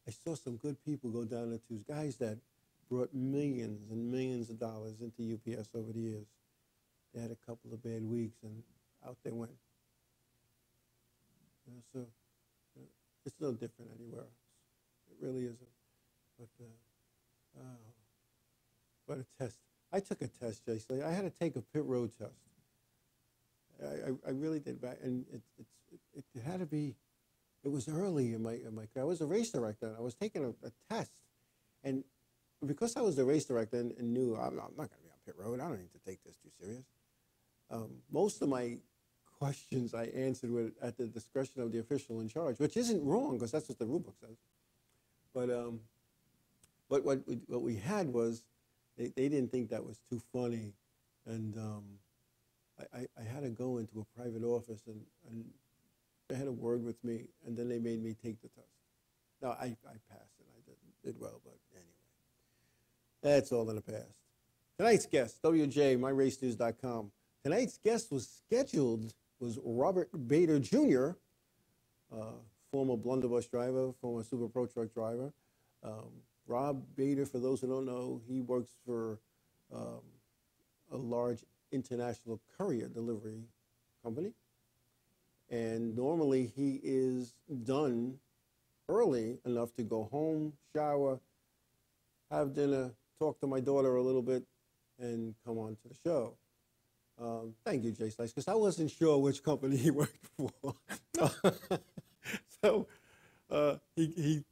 I saw some good people go down the tubes, guys that brought millions and millions of dollars into UPS over the years. They had a couple of bad weeks, and out they went. So it's no different anywhere else. It really isn't. But a test. I took a test, Jason. I had to take a pit road test. I really did, and it had to be. It was early in my career. I was a race director, and I was taking a test, and because I was the race director and knew I'm not going to be on pit road, I don't need to take this too serious. Most of my questions I answered were at the discretion of the official in charge, which isn't wrong because that's what the rule book says. But what we had was they didn't think that was too funny, and I had to go into a private office and they had a word with me, and then they made me take the test. No, I passed and I did well, but anyway, that's all in the past. Tonight's guest, WJ, Tonight's guest was Robert Bader Jr., former blunderbuss driver, former Super Pro truck driver. Rob Bader, for those who don't know, he works for a large international courier delivery company. And normally he is done early enough to go home, shower, have dinner, talk to my daughter a little bit, and come on to the show. Thank you, Jay Slice, because I wasn't sure which company he worked for. So he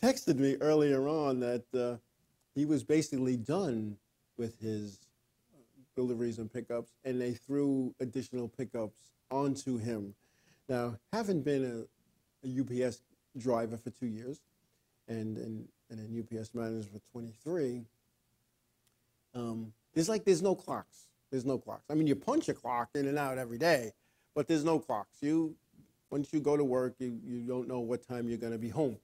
texted me earlier on that he was basically done with his deliveries and pickups, and they threw additional pickups onto him. Now, having been a UPS driver for 2 years and an UPS manager for 23, there's no clocks. There's no clocks. I mean, you punch a clock in and out every day, but there's no clocks. Once you go to work, you don't know what time you're going to be home,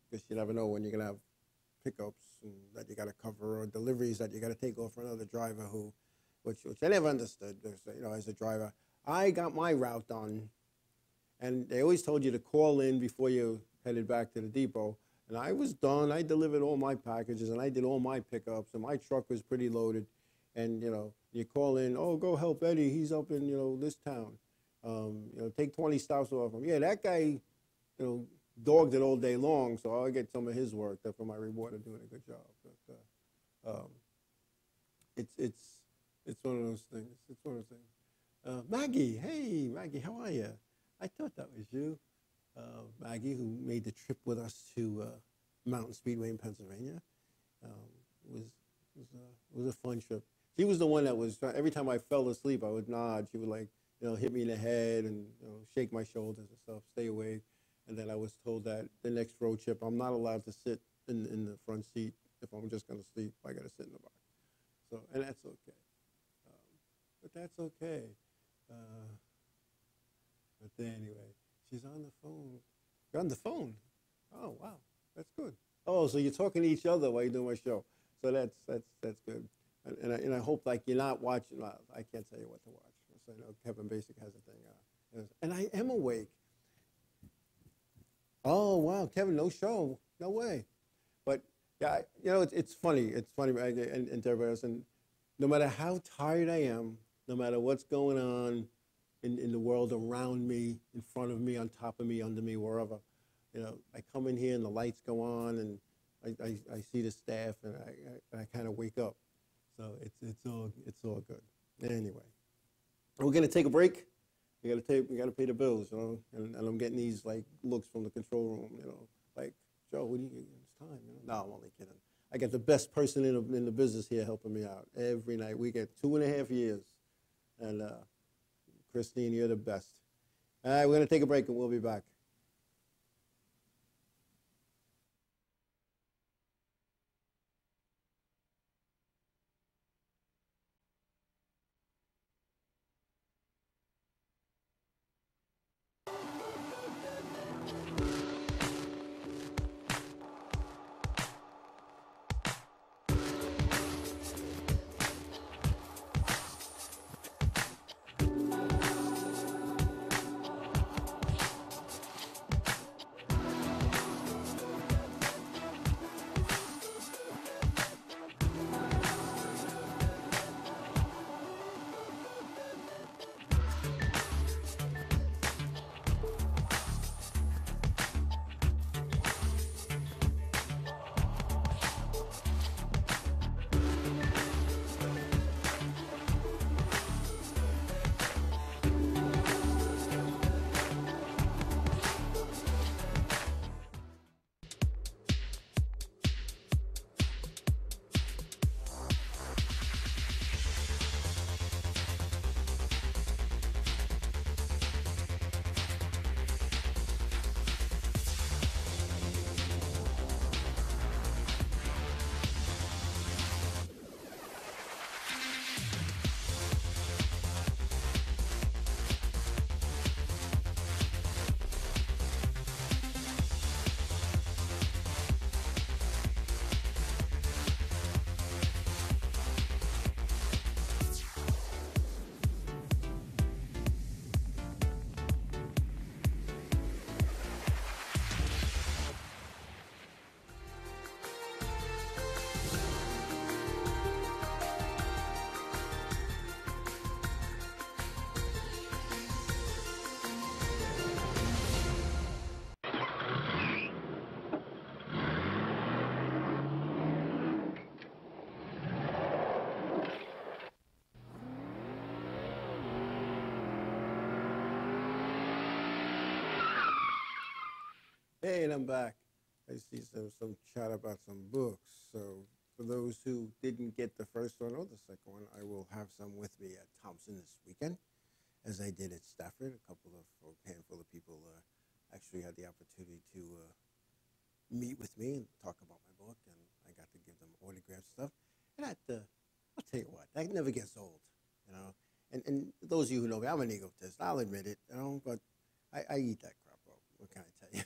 because you never know when you're going to have pickups and that you got to cover, or deliveries that you got to take off for another driver which I never understood. As a driver, I got my route done, and they always told you to call in before you headed back to the depot. And I was done. I delivered all my packages, and I did all my pickups, and my truck was pretty loaded. And, you call in, oh, go help Eddie. He's up in, this town. Take 20 stops off him. Yeah, that guy, dogged it all day long, so I'll get some of his work for my reward of doing a good job. But it's one of those things. It's one of those things. Maggie, hey, Maggie, how are you? I thought that was you. Maggie, who made the trip with us to Mountain Speedway in Pennsylvania. It was a fun trip. She was the one that was, every time I fell asleep, I would nod. She would hit me in the head and shake my shoulders and stuff, stay awake. And then I was told that the next road trip, I'm not allowed to sit in the front seat. If I'm just going to sleep, I got to sit in the back. So, and that's okay. But that's okay. But anyway, she's on the phone. You're on the phone? Oh, wow. That's good. Oh, so you're talking to each other while you're doing my show. So that's good. And I hope you're not watching. Well, I can't tell you what to watch. So I know Kevin Basic has a thing. And I am awake. Oh, wow, Kevin, no show. No way. But, yeah, it's funny. It's funny, and to everybody else. And no matter how tired I am, no matter what's going on in the world around me, in front of me, on top of me, under me, wherever, I come in here and the lights go on, and I see the staff, and I kind of wake up. So it's all good. Anyway, we're going to take a break. We got to pay the bills, and I'm getting these looks from the control room, Joe, what do you? It's time, No, I'm only kidding. I got the best person in the business here helping me out every night. We get 2.5 years, and Christine, you're the best. All right, we're going to take a break, and we'll be back. Hey, and I'm back. I see some chat about some books. So for those who didn't get the first one or the second one, I will have some with me at Thompson this weekend, as I did at Stafford. A handful of people actually had the opportunity to meet with me and talk about my book, and I got to give them autographed stuff. And I'll tell you what, that never gets old, you know. And those of you who know me, I'm an egotist. I'll admit it, you know, but I eat that crap up. What can I tell you?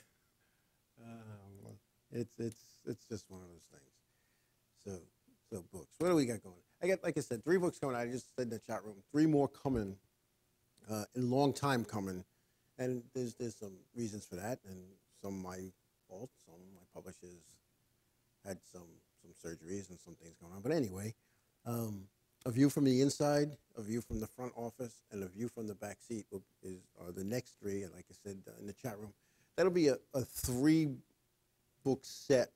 It's just one of those things. So books. What do we got going? I got, like I said, 3 books coming out. I just said in the chat room, 3 more coming, a long time coming, and there's some reasons for that, and some my fault. Some my publishers had some surgeries and some things going on. But anyway, A View from the Inside, A View from the Front Office, and A View from the Back Seat are the next 3. And like I said in the chat room, that'll be a 3-book set.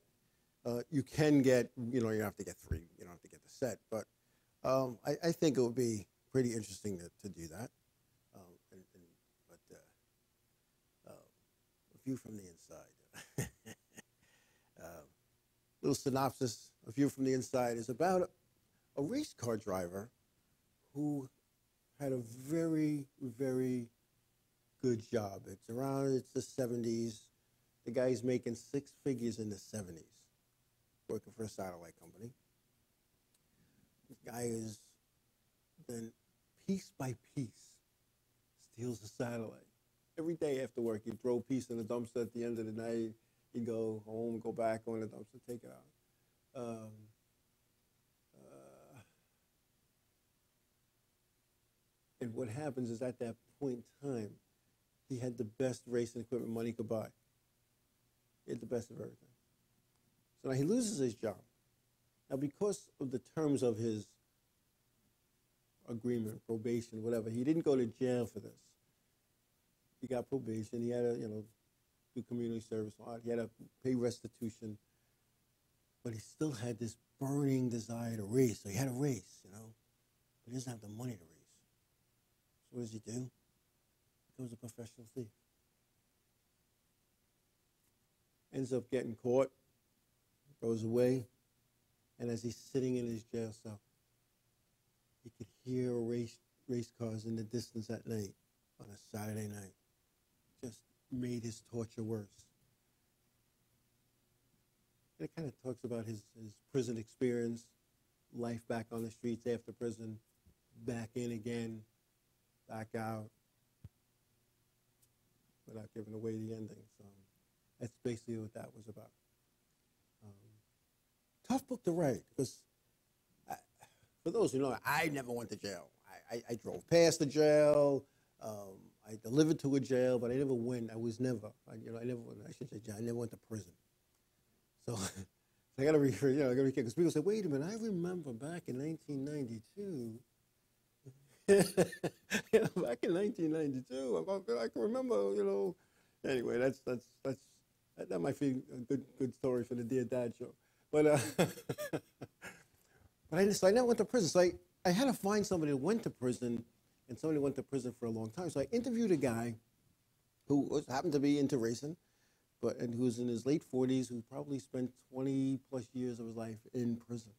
You can get, you don't have to get 3. You don't have to get the set. But I think it would be pretty interesting to do that. A View from the Inside. Little synopsis. A View from the Inside is about a race car driver who had a very, very good job. It's the 70s. The guy's making 6 figures in the 70s, working for a satellite company. This guy is then, piece by piece, steals the satellite. Every day after work, he'd throw a piece in the dumpster at the end of the night. He'd go home, go back on the dumpster, take it out. And what happens is at that point in time, he had the best racing equipment money could buy. He had the best of everything. So now he loses his job. Now, because of the terms of his agreement, probation, whatever, he didn't go to jail for this. He got probation. He had to, do community service. He had to pay restitution. But he still had this burning desire to race. So he had to race, But he doesn't have the money to race. So what does he do? He becomes a professional thief. Ends up getting caught, goes away, and as he's sitting in his jail cell, he could hear race cars in the distance at night on a Saturday night. Just made his torture worse. And it kind of talks about his prison experience, life back on the streets after prison, back in again, back out, without giving away the ending. So that's basically what that was about. Tough book to write, because for those who know, I never went to jail. I drove past the jail. I delivered to a jail, but I never went. I never went. I should say jail. I never went to prison. So I got to be careful, because people say, "Wait a minute, I remember back in 1992." Back in 1992, I can remember. Anyway, that might be a good story for the Dear Dad show. But I never went to prison. So I had to find somebody who went to prison, and somebody went to prison for a long time. So I interviewed a guy who happened to be into racing, and who was in his late 40s, who probably spent 20 plus years of his life in prison.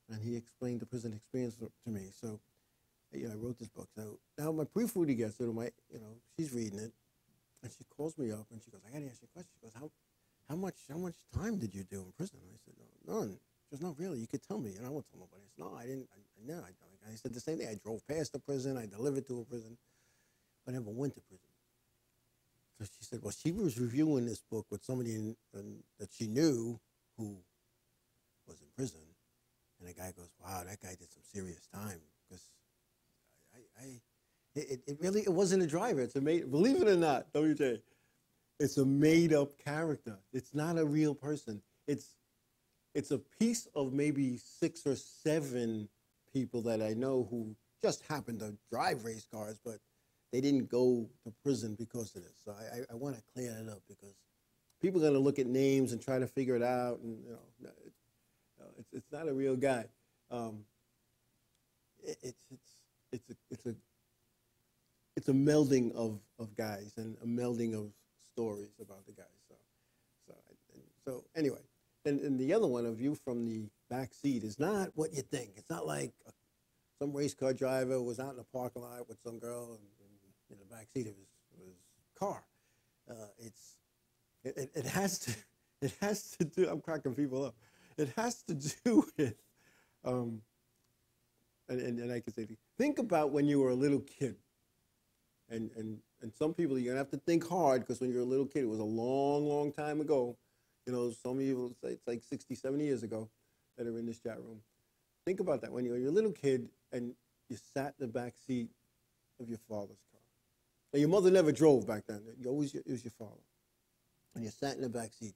And he explained the prison experience to me. So I wrote this book. So now my pre-foodie gets it. She's reading it, and she calls me up and she goes, "I got to ask you a question." She goes, "How much time did you do in prison?" And I said, "No, none." She goes, "No, really? You could tell me." And I won't tell nobody. I said, "No, I didn't. I said the same thing. I drove past the prison. I delivered to a prison, but I never went to prison." So she said, "Well, she was reviewing this book with somebody that she knew who was in prison," and the guy goes, "Wow, that guy did some serious time." Because it wasn't a driver. Believe it or not, WJ, it's a made-up character. It's not a real person. It's a piece of maybe 6 or 7 people that I know who just happen to drive race cars, but they didn't go to prison because of this. So I want to clear that up, because people are going to look at names and try to figure it out, and it's not a real guy. It's a melding of guys and a melding of stories about the guys. So So anyway, and the other one, a view from the back seat, is not what you think. It's not like some race car driver was out in the parking lot with some girl and in the back seat of his car. It has to do. I'm cracking people up. It has to do with and I can say, think about when you were a little kid, and some people, you're gonna have to think hard, because when you're a little kid, it was a long, long time ago. You know, some of you will say it's like 60, 70 years ago that are in this chat room. Think about that when you were a little kid and you sat in the back seat of your father's car. And your mother never drove back then. It was your father. And you sat in the back seat.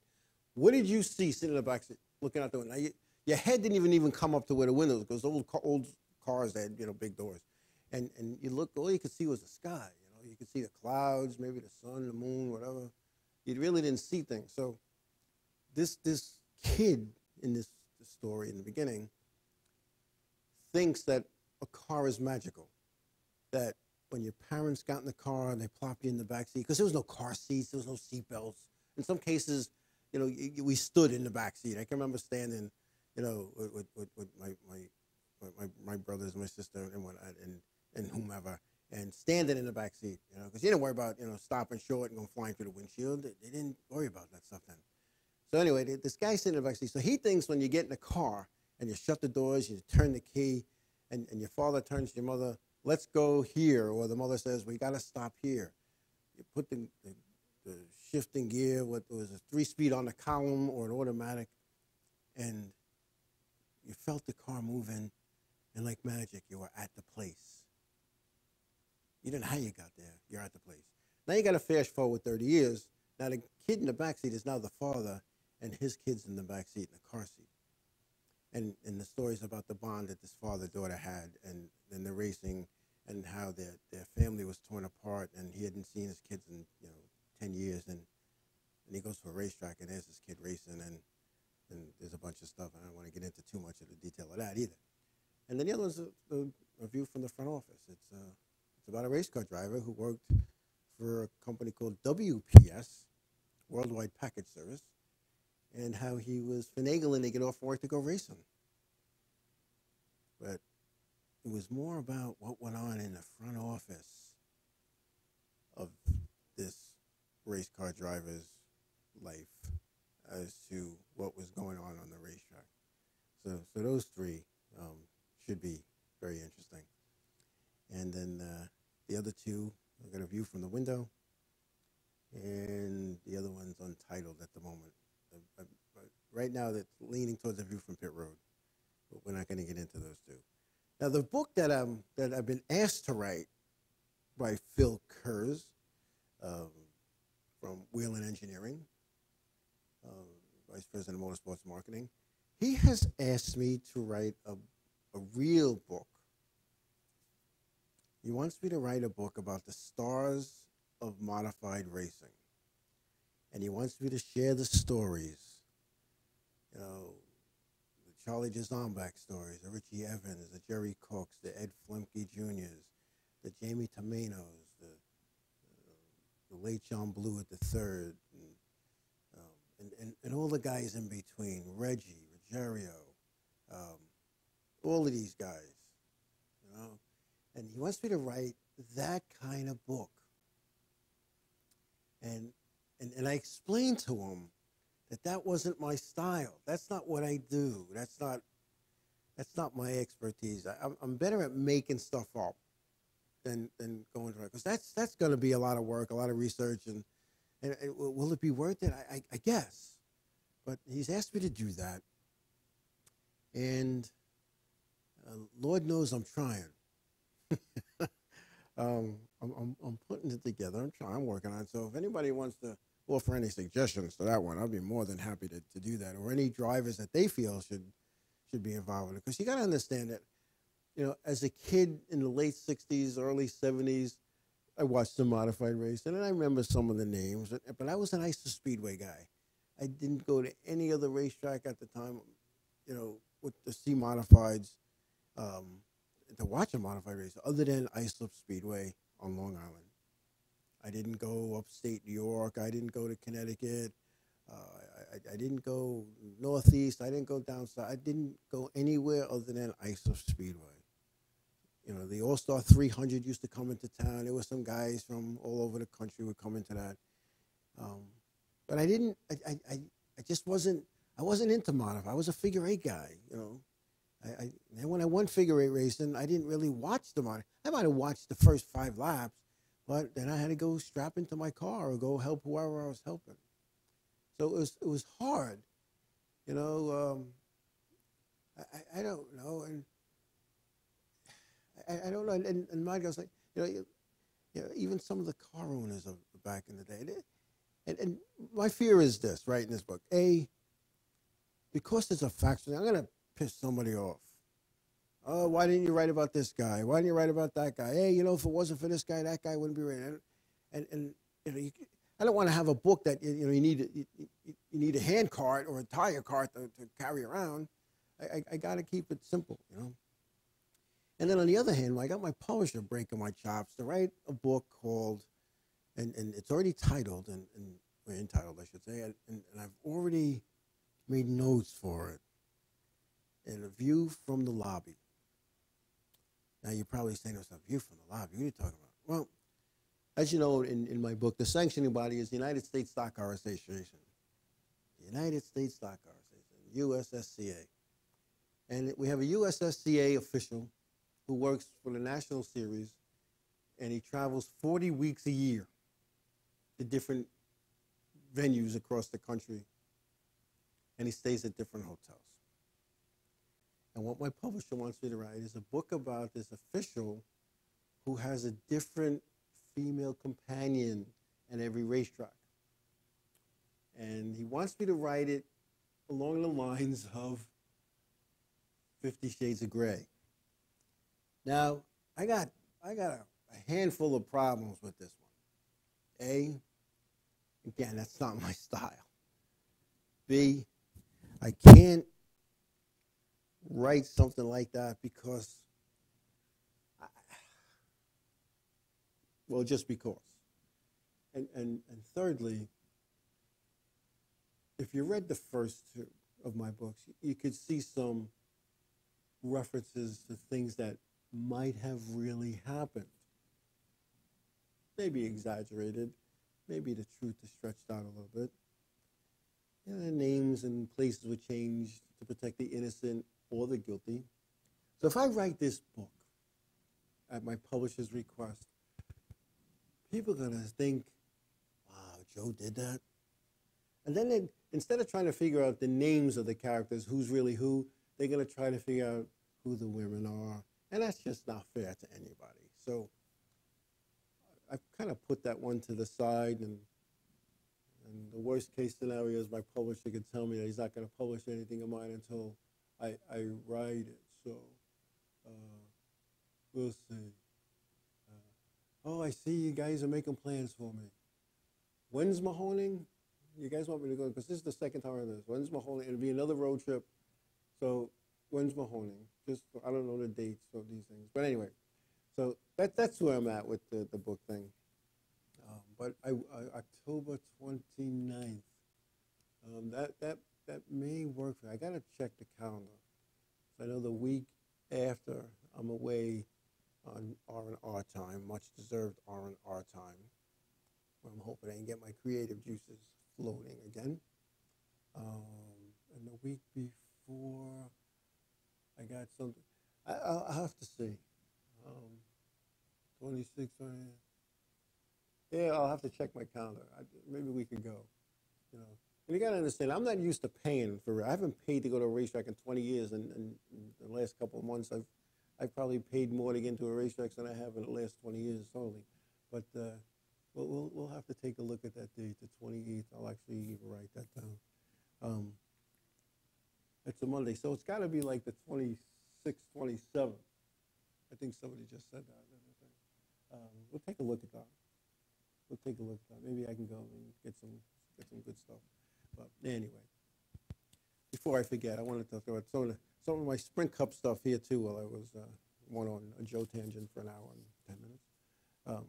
What did you see sitting in the back seat, looking out the window? Now, your head didn't even come up to where the windows, because old cars had, big doors. And you looked, all you could see was the sky. You could see the clouds, maybe the sun, the moon, whatever. You really didn't see things. So this kid in this story in the beginning thinks that a car is magical. That when your parents got in the car and they plopped you in the back seat, because there was no car seats, there was no seat belts. In some cases, we stood in the back seat. I can remember standing, with my brothers, my sister, and whomever, and standing in the back seat, because you didn't worry about, stopping short and going flying through the windshield. They didn't worry about that stuff then. So anyway, this guy's sitting in the back seat. So he thinks when you get in the car and you shut the doors, you turn the key, and your father turns to your mother, let's go here, or the mother says, we got to stop here. You put the shifting gear, what was a 3-speed on the column or an automatic, and you felt the car moving, and like magic, you were at the place. You don't know how you got there. You're at the place. Now you got to fast forward 30 years. Now the kid in the backseat is now the father, and his kid's in the backseat in the car seat. And the stories about the bond that this father-daughter had, and the racing, and how their family was torn apart, and he hadn't seen his kids in 10 years, and he goes to a racetrack, and there's this kid racing, and there's a bunch of stuff. I don't want to get into too much of the detail of that either. And then the other one's a view from the front office. It's about a race car driver who worked for a company called WPS, Worldwide Package Service, and how he was finagling to get off work to go racing. But it was more about what went on in the front office of this race car driver's life as to what was going on the racetrack. So those three should be very interesting. And then the other two, I've got a view from the window, and the other one's untitled at the moment. But right now, that's leaning towards a view from Pit Road, but we're not going to get into those two. Now, the book that I've been asked to write by Phil Kurz from Wheeling Engineering, Vice President of Motorsports Marketing, he has asked me to write a real book. He wants me to write a book about the stars of modified racing. And he wants me to share the stories, the Charlie Jazombek stories, the Richie Evans, the Jerry Cooks, the Ed Flemke Jr.'s, the Jamie Tomanos, the late John Blewett III, and all the guys in between, Reggie, Ruggiero, all of these guys, And he wants me to write that kind of book. And I explained to him that wasn't my style. That's not what I do. That's not my expertise. I'm better at making stuff up than going to it, because that's going to be a lot of work, a lot of research, and will it be worth it? I guess. But he's asked me to do that, and Lord knows I'm trying. I'm putting it together. I'm working on it. So if anybody wants to offer any suggestions to that one, I'll be more than happy to do that. Or any drivers that they feel should be involved with it. Because you got to understand that, as a kid in the late 60s, early 70s, I watched the modified race, and I remember some of the names. But I was an ISO Speedway guy. I didn't go to any other racetrack at the time, with the C modifieds. To watch a modified race other than Islip Speedway on Long Island. I didn't go upstate New York. I didn't go to Connecticut. I didn't go northeast. I didn't go down south. I didn't go anywhere other than ISO Speedway. You know, the All-Star 300 used to come into town. There were some guys from all over the country would come into that. But I didn't, I just wasn't, I wasn't into modified. I was a figure eight guy, you know. And when I won figure eight racing, I didn't really watch the modified. I might have watched the first 5 laps, but then I had to go strap into my car or go help whoever I was helping. So it was hard, you know. I don't know, and I don't know. And my guy's like, you know, even some of the car owners of back in the day. And my fear is this, right, in this book. Because it's a faction, I'm going to piss somebody off. Oh, why didn't you write about this guy? Why didn't you write about that guy? Hey, you know, if it wasn't for this guy, that guy wouldn't be written. And you know, I don't want to have a book that, you know, you need a hand cart or a tire cart to carry around. I got to keep it simple, you know. And then on the other hand, I got my publisher breaking my chops to write a book called, and it's already titled, or entitled, I should say, and I've already made notes for it. And A View from the Lobby. Now you're probably saying to yourself, View from the Lobby, what are you talking about? Well, as you know, in my book, the sanctioning body is the United States Stock Car Association. The United States Stock Car Association, USSCA. And we have a USSCA official who works for the National Series, and he travels 40 weeks a year to different venues across the country, and he stays at different hotels. And what my publisher wants me to write is a book about this official who has a different female companion at every racetrack. And he wants me to write it along the lines of 50 Shades of Grey. Now, I got a handful of problems with this one. A, again, that's not my style. B, I can't write something like that because, well, just because. And thirdly, if you read the first 2 of my books, you could see some references to things that might have really happened. Maybe exaggerated, maybe the truth is stretched out a little bit. You know, the names and places were changed to protect the innocent or the guilty. So if I write this book at my publisher's request, people are going to think, wow, Joe did that? And then instead of trying to figure out the names of the characters, who's really who, they're going to try to figure out who the women are. And that's just not fair to anybody. So I've kind of put that one to the side. And the worst case scenario is my publisher could tell me that he's not going to publish anything of mine until I write it. So we'll see. Oh, I see you guys are making plans for me. When's Mahoning? You guys want me to go? Because this is the second time I do this. When's Mahoning? It'll be another road trip. So when's Mahoning? Just, I don't know the dates of these things. But anyway, so that's where I'm at with the book thing. But October 29th, that may work for me. I got to check the calendar. I know the week after I'm away on R&R time, much deserved R&R time, where I'm hoping I can get my creative juices floating again. And the week before, I got something. I'll have to see. 26, yeah, I'll have to check my calendar. Maybe we could go. You know, and you got to understand, I'm not used to paying for. I haven't paid to go to a racetrack in 20 years, and in the last couple of months, I've probably paid more to get into a racetrack than I have in the last 20 years only. But we'll have to take a look at that date, the 28th. I'll actually even write that down. It's a Monday, so it's got to be like the 26th, 27th. I think somebody just said that. We'll take a look at that. Maybe I can go and get some good stuff. But anyway, before I forget, I wanted to throw out some of my Sprint Cup stuff here too. While I was went on a Joe tangent for an hour and 10 minutes.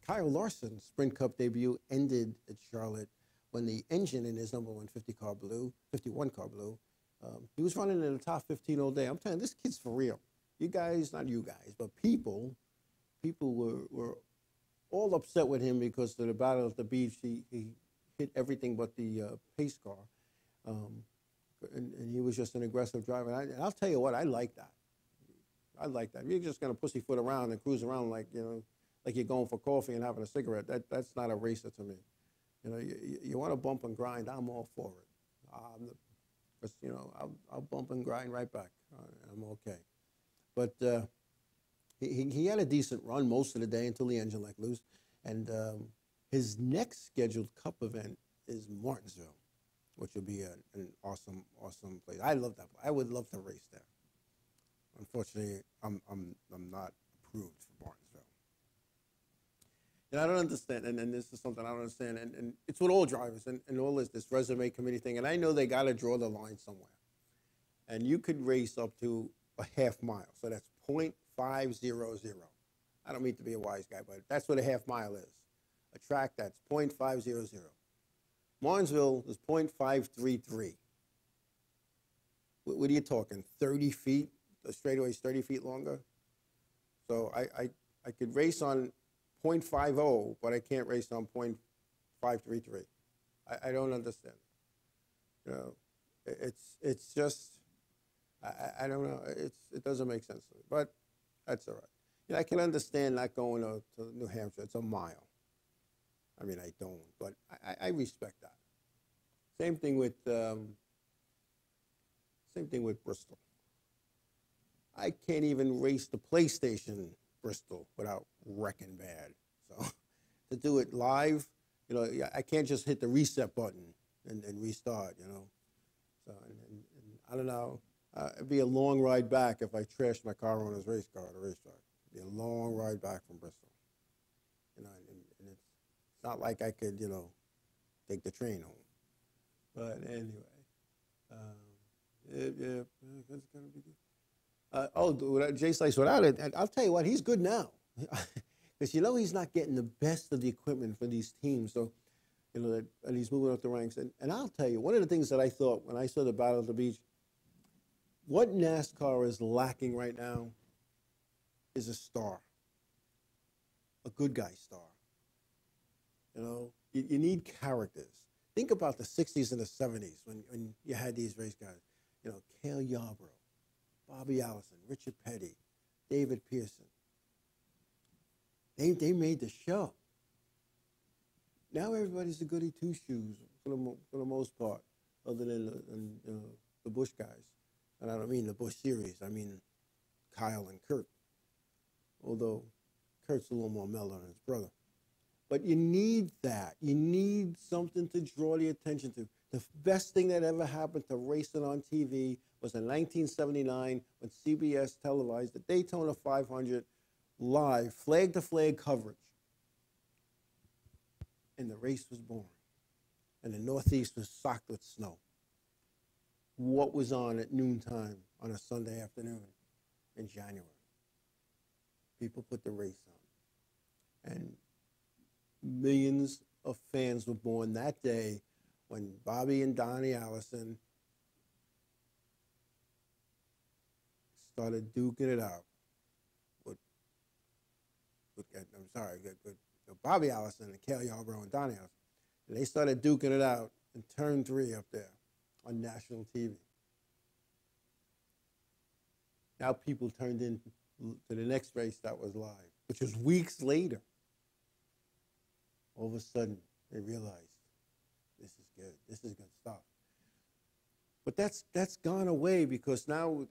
Kyle Larson's Sprint Cup debut ended at Charlotte when the engine in his number 51 car blew, he was running in the top 15 all day. I'm telling you, this kid's for real. You guys, not you guys, but people were all upset with him because of the battle at the beach. He hit everything but the pace car. And he was just an aggressive driver. And I'll tell you what, I like that. I like that. You're just going to pussyfoot around and cruise around like, like you're going for coffee and having a cigarette. That's not a racer to me. You want to bump and grind, I'm all for it. Because, I'll bump and grind right back. I'm okay. But he had a decent run most of the day until the engine light loose. And his next scheduled Cup event is Martinsville, which will be an awesome, awesome place. I love that place. I would love to race there. Unfortunately, I'm not approved for Martinsville. And I don't understand, and this is something I don't understand, and it's with all drivers and all this resume committee thing, and I know they got to draw the line somewhere. And you could race up to a half mile, so that's .500. I don't mean to be a wise guy, but that's what a half mile is. A track that's .500. Martinsville is .533. What are you talking, 30 feet? The straightaway's 30 feet longer? So I could race on .50, but I can't race on .533. I don't understand. It's just, I don't know. It doesn't make sense to me, but that's all right. I can understand not going to New Hampshire. It's a mile. I mean, I don't, but I respect that. Same thing with Bristol. I can't even race the PlayStation Bristol without wrecking bad. So to do it live, I can't just hit the reset button and restart, So and I don't know. It'd be a long ride back if I trashed my car on his race car at a racetrack. It'd be a long ride back from Bristol. And it's not like I could, take the train home. But anyway, it's gonna be good. Jay Slice, without it, I'll tell you what, he's good now. Because he's not getting the best of the equipment for these teams. So, and he's moving up the ranks. And I'll tell you, one of the things that I thought when I saw the Battle of the Beach, what NASCAR is lacking right now is a star, a good guy star. You need characters. Think about the 60s and the 70s when you had these race guys. Cale Yarborough, Bobby Allison, Richard Petty, David Pearson. They made the show. Now everybody's a goody two-shoes for the most part, other than the Busch guys. And I don't mean the Busch series. I mean Kyle and Kurt. Although Kurt's a little more mellow than his brother. But you need that. You need something to draw the attention to. The best thing that ever happened to racing on TV was in 1979 when CBS televised the Daytona 500 live, flag-to-flag coverage. And the race was born. And the Northeast was socked with snow. What was on at noontime on a Sunday afternoon in January? People put the race on. And millions of fans were born that day when Bobby and Donnie Allison started duking it out with Bobby Allison and Cale Yarborough and Donnie Allison. And they started duking it out in turn 3 up there on national TV. Now people turned in to the next race that was live, which was weeks later. All of a sudden, they realized this is good. This is good stuff. But that's gone away because now,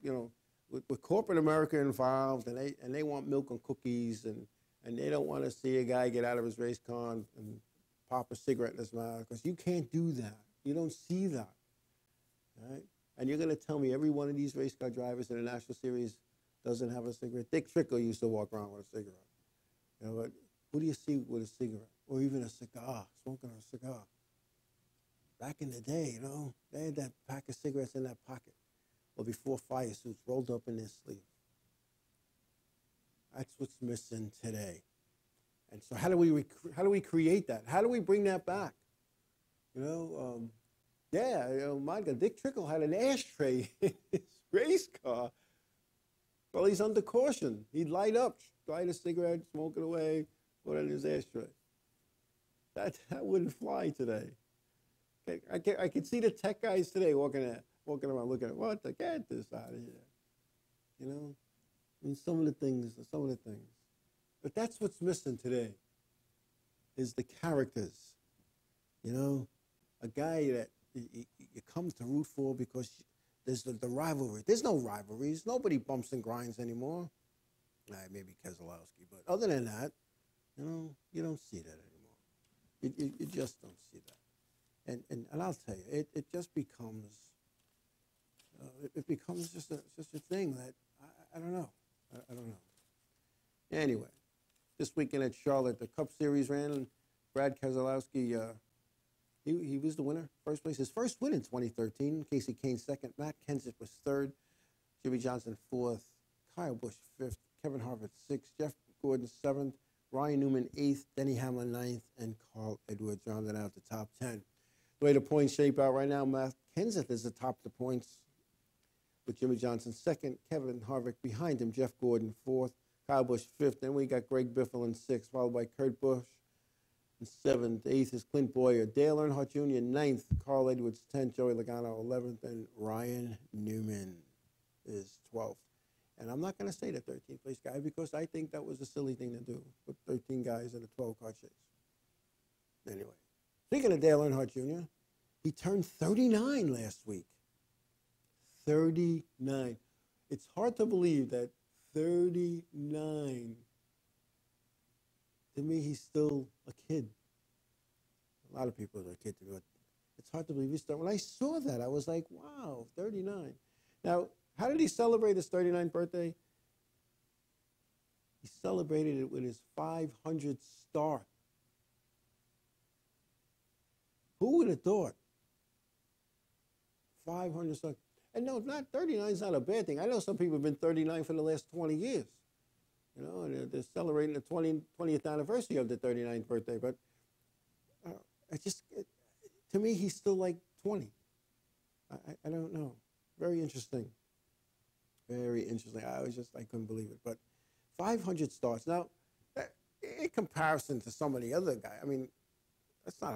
with corporate America involved, and they want milk and cookies, and they don't want to see a guy get out of his race car and pop a cigarette in his mouth, because you can't do that. You don't see that, right? And you're going to tell me every one of these race car drivers in the National Series doesn't have a cigarette? Dick Trickle used to walk around with a cigarette. But who do you see with a cigarette? Or even a cigar, smoking a cigar? Back in the day, they had that pack of cigarettes in their pocket, or before fire suits rolled up in their sleeve. That's what's missing today. And so how do we create that? How do we bring that back? Yeah, my God, Dick Trickle had an ashtray in his race car. Well, he's under caution. He'd light a cigarette, smoke it away, put it in his ashtray. That wouldn't fly today. I could see the tech guys today walking around looking at, what, get this out of here. I mean, some of the things. But that's what's missing today, is the characters. A guy that you come to root for because there's the rivalry. There's no rivalries. Nobody bumps and grinds anymore. Maybe Keselowski, but other than that, you don't see that anymore. You just don't see that. And I'll tell you, it just becomes just a thing that I don't know. I don't know. Anyway, this weekend at Charlotte, the Cup Series ran, and Brad Keselowski, he was the winner, first place. His first win in 2013. Casey Kane second. Matt Kenseth was third. Jimmy Johnson fourth. Kyle Busch fifth. Kevin Harvick sixth. Jeff Gordon seventh. Ryan Newman eighth. Denny Hamlin ninth. And Carl Edwards rounded out the top 10. The way the points shape out right now, Matt Kenseth is atop the points with Jimmy Johnson second. Kevin Harvick behind him. Jeff Gordon fourth. Kyle Busch fifth. Then we got Greg Biffle in sixth, followed by Kurt Busch in seventh. Eighth is Clint Boyer. Dale Earnhardt Jr. ninth. Carl Edwards 10th. Joey Logano 11th. And Ryan Newman is 12th. And I'm not going to say the 13th place guy because I think that was a silly thing to do, put 13 guys in a 12-car chase. Anyway, speaking of Dale Earnhardt Jr., he turned 39 last week. 39. It's hard to believe that 39. To me, he's still a kid. A lot of people are a kid to me, but it's hard to believe he's still. When I saw that, I was like, wow, 39. Now, how did he celebrate his 39th birthday? He celebrated it with his 500th start. Who would have thought? 500 starts. And no, not 39 is not a bad thing. I know some people have been 39 for the last 20 years. And they're celebrating the 20th anniversary of the 39th birthday. But to me, he's still like 20. I don't know. Very interesting. Very interesting. I couldn't believe it. But 500 starts. Now, in comparison to some of the other guys, I mean, it's not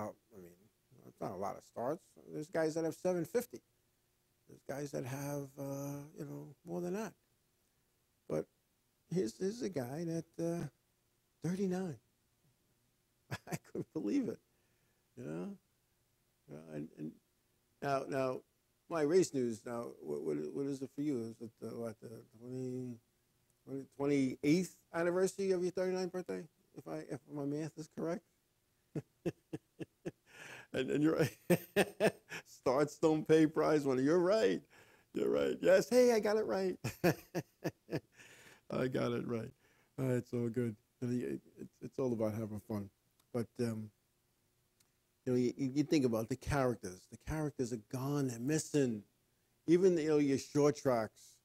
a lot of starts. There's guys that have 750. There's guys that have, more than that. But here's a guy that, 39. I couldn't believe it. And now, my race news now, what is it for you? Is it the 28th anniversary of your 39th birthday? If my math is correct? and you're right. Starts don't pay prize money. You're right. You're right. Yes. Hey, I got it right. I got it right. It's all good. It's all about having fun. But you think about the characters. The characters are gone. They're missing. Even your short tracks.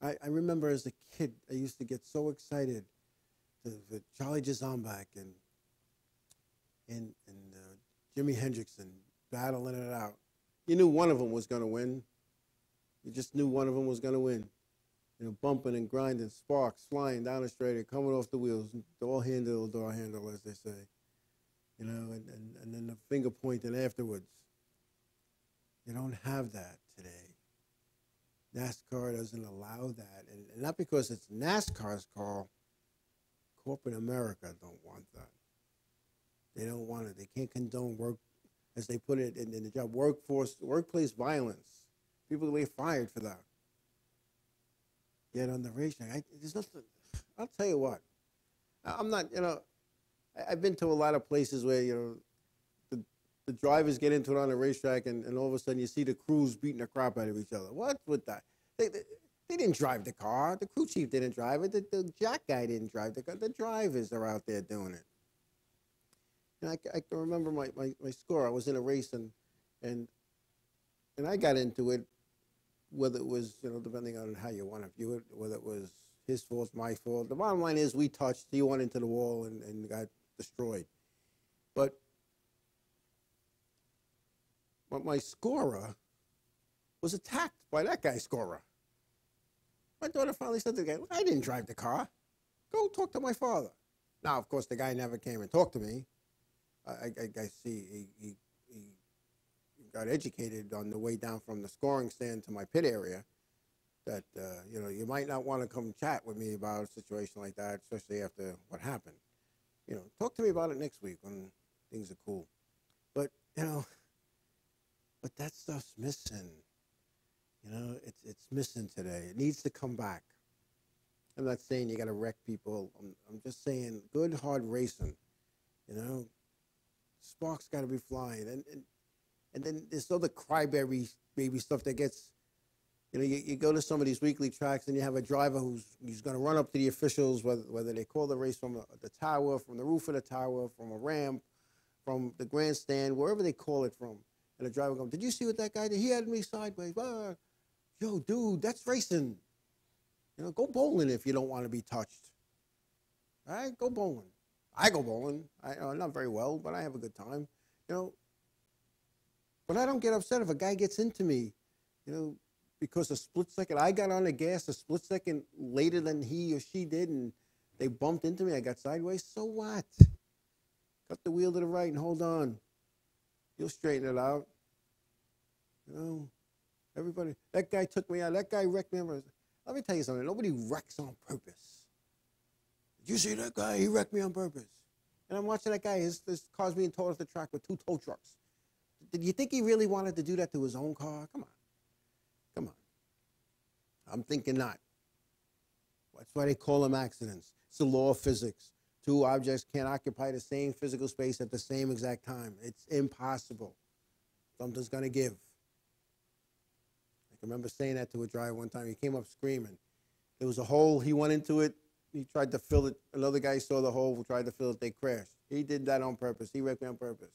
I remember as a kid, I used to get so excited for Charlie Jazombek and Jimi Hendrickson battling it out. You knew one of them was going to win. You just knew one of them was going to win. Bumping and grinding, sparks flying down the straight and coming off the wheels, door handle, as they say. And then the finger pointing afterwards. You don't have that today. NASCAR doesn't allow that. And not because it's NASCAR's call. Corporate America don't want that. They don't want it. They can't condone work, as they put it in the job, workplace violence. People get fired for that. Yet on the racetrack, there's nothing. I'll tell you what. I'm not, I've been to a lot of places where, the drivers get into it on the racetrack and all of a sudden you see the crews beating the crap out of each other. What's with that? They didn't drive the car. The crew chief didn't drive it. The jack guy didn't drive the car. The drivers are out there doing it. And I can remember my score. I was in a race and I got into it, whether it was, depending on how you want to view it, whether it was his fault, my fault. The bottom line is we touched, he went into the wall and got destroyed. But but my scorer was attacked by that guy's scorer. My daughter finally said to the guy, I didn't drive the car. Go talk to my father. Now, of course, the guy never came and talked to me. I see he got educated on the way down from the scoring stand to my pit area that, you might not want to come chat with me about a situation like that, especially after what happened. Talk to me about it next week when things are cool. But, but that stuff's missing. It's missing today. It needs to come back. I'm not saying you got to wreck people. I'm just saying good, hard racing. Sparks got to be flying. And then there's other crybaby baby stuff that gets, you go to some of these weekly tracks and you have a driver who's going to run up to the officials, whether they call the race from the tower, from the roof of the tower, from a ramp, from the grandstand, wherever they call it from. And the driver goes, did you see what that guy did? He had me sideways. Yo, dude, that's racing. Go bowling if you don't want to be touched. All right, go bowling. I go bowling. Not very well, but I have a good time. But I don't get upset if a guy gets into me, because a split second, I got on the gas a split second later than he or she did, and they bumped into me. I got sideways. So what? Cut the wheel to the right and hold on. You'll straighten it out. Everybody, that guy took me out. That guy wrecked me. Let me tell you something. Nobody wrecks on purpose. Did you see that guy? He wrecked me on purpose. And I'm watching that guy. His car's being towed off the track with 2 tow trucks. Did you think he really wanted to do that to his own car? Come on. I'm thinking not. That's why they call them accidents. It's the law of physics. 2 objects can't occupy the same physical space at the same exact time. It's impossible. Something's going to give. I remember saying that to a driver one time. He came up screaming. There was a hole. He went into it. He tried to fill it. Another guy saw the hole, tried to fill it. They crashed. He did that on purpose. He wrecked me on purpose.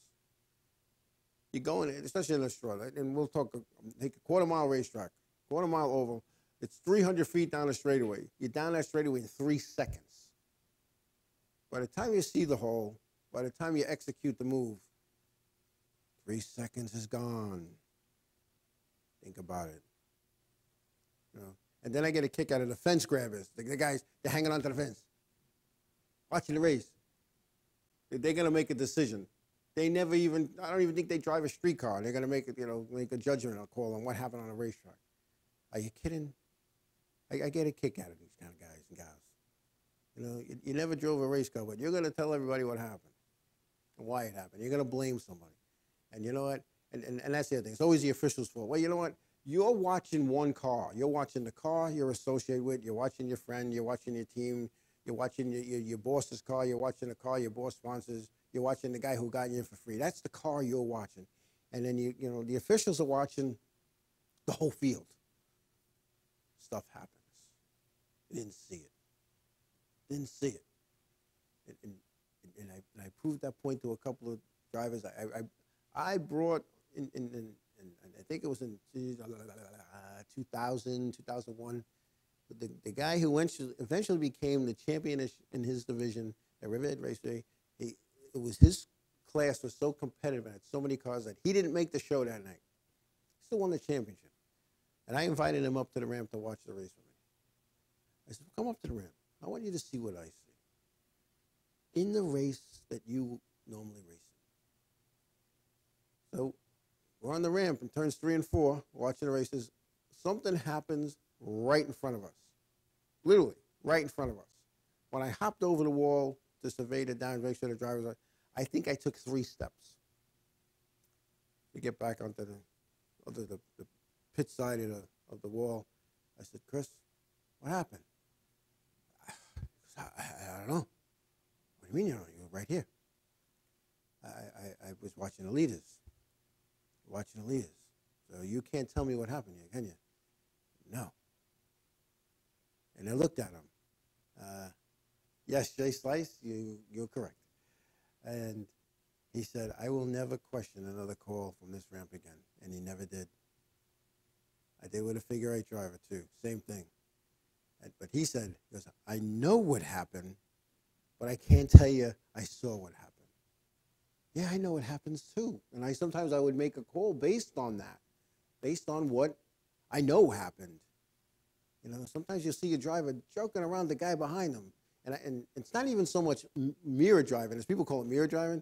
You go in, especially in a straw, and we'll take a quarter-mile racetrack, quarter-mile oval. It's 300 feet down the straightaway. You're down that straightaway in 3 seconds. By the time you see the hole, by the time you execute the move, 3 seconds is gone. Think about it. And then I get a kick out of the fence grabbers. The guys, they're hanging onto the fence, watching the race. They're going to make a decision. They never even, I don't even think they drive a streetcar. They're going to make it, make a judgment call on what happened on a racetrack. Are you kidding? I get a kick out of these kind of guys and gals. You never drove a race car, but you're going to tell everybody what happened and why it happened. You're going to blame somebody. And you know what? And that's the other thing. It's always the official's fault. Well, you know what? You're watching one car. You're watching the car you're associated with. You're watching your friend. You're watching your team. You're watching your boss's car. You're watching the car your boss sponsors. You're watching the guy who got you in for free. That's the car you're watching. And then, the officials are watching the whole field. Stuff happens. You didn't see it. Didn't see it. And I proved that point to a couple of drivers. I brought, in I think it was in 2000, 2001, the guy who eventually became the champion in his division at Riverhead Raceway, it was his class was so competitive and had so many cars that he didn't make the show that night. He still won the championship. And I invited him up to the ramp to watch the race with me. I said, come up to the ramp. I want you to see what I see in the race that you normally race in. So we're on the ramp in turns 3 and 4, watching the races. Something happens right in front of us. Literally, right in front of us. When I hopped over the wall to survey the down, make sure the drivers are, I think I took 3 steps to get back onto the pit side of the wall. I said, Chris, what happened? I don't know. What do you mean you don't know? You were right here. I was watching the leaders. Watching the leaders. So you can't tell me what happened here, can you? No. And I looked at him. Yes, Jay Slice, you're correct. And he said, I will never question another call from this ramp again. And he never did. I did with a figure 8 driver, too. Same thing. But he said, he goes, I know what happened, but I can't tell you I saw what happened. Yeah, I know it happens too. And sometimes I would make a call based on that, based on what I know happened. You know, sometimes you'll see a driver joking around the guy behind him. And it's not even so much mirror driving, as people call it mirror driving.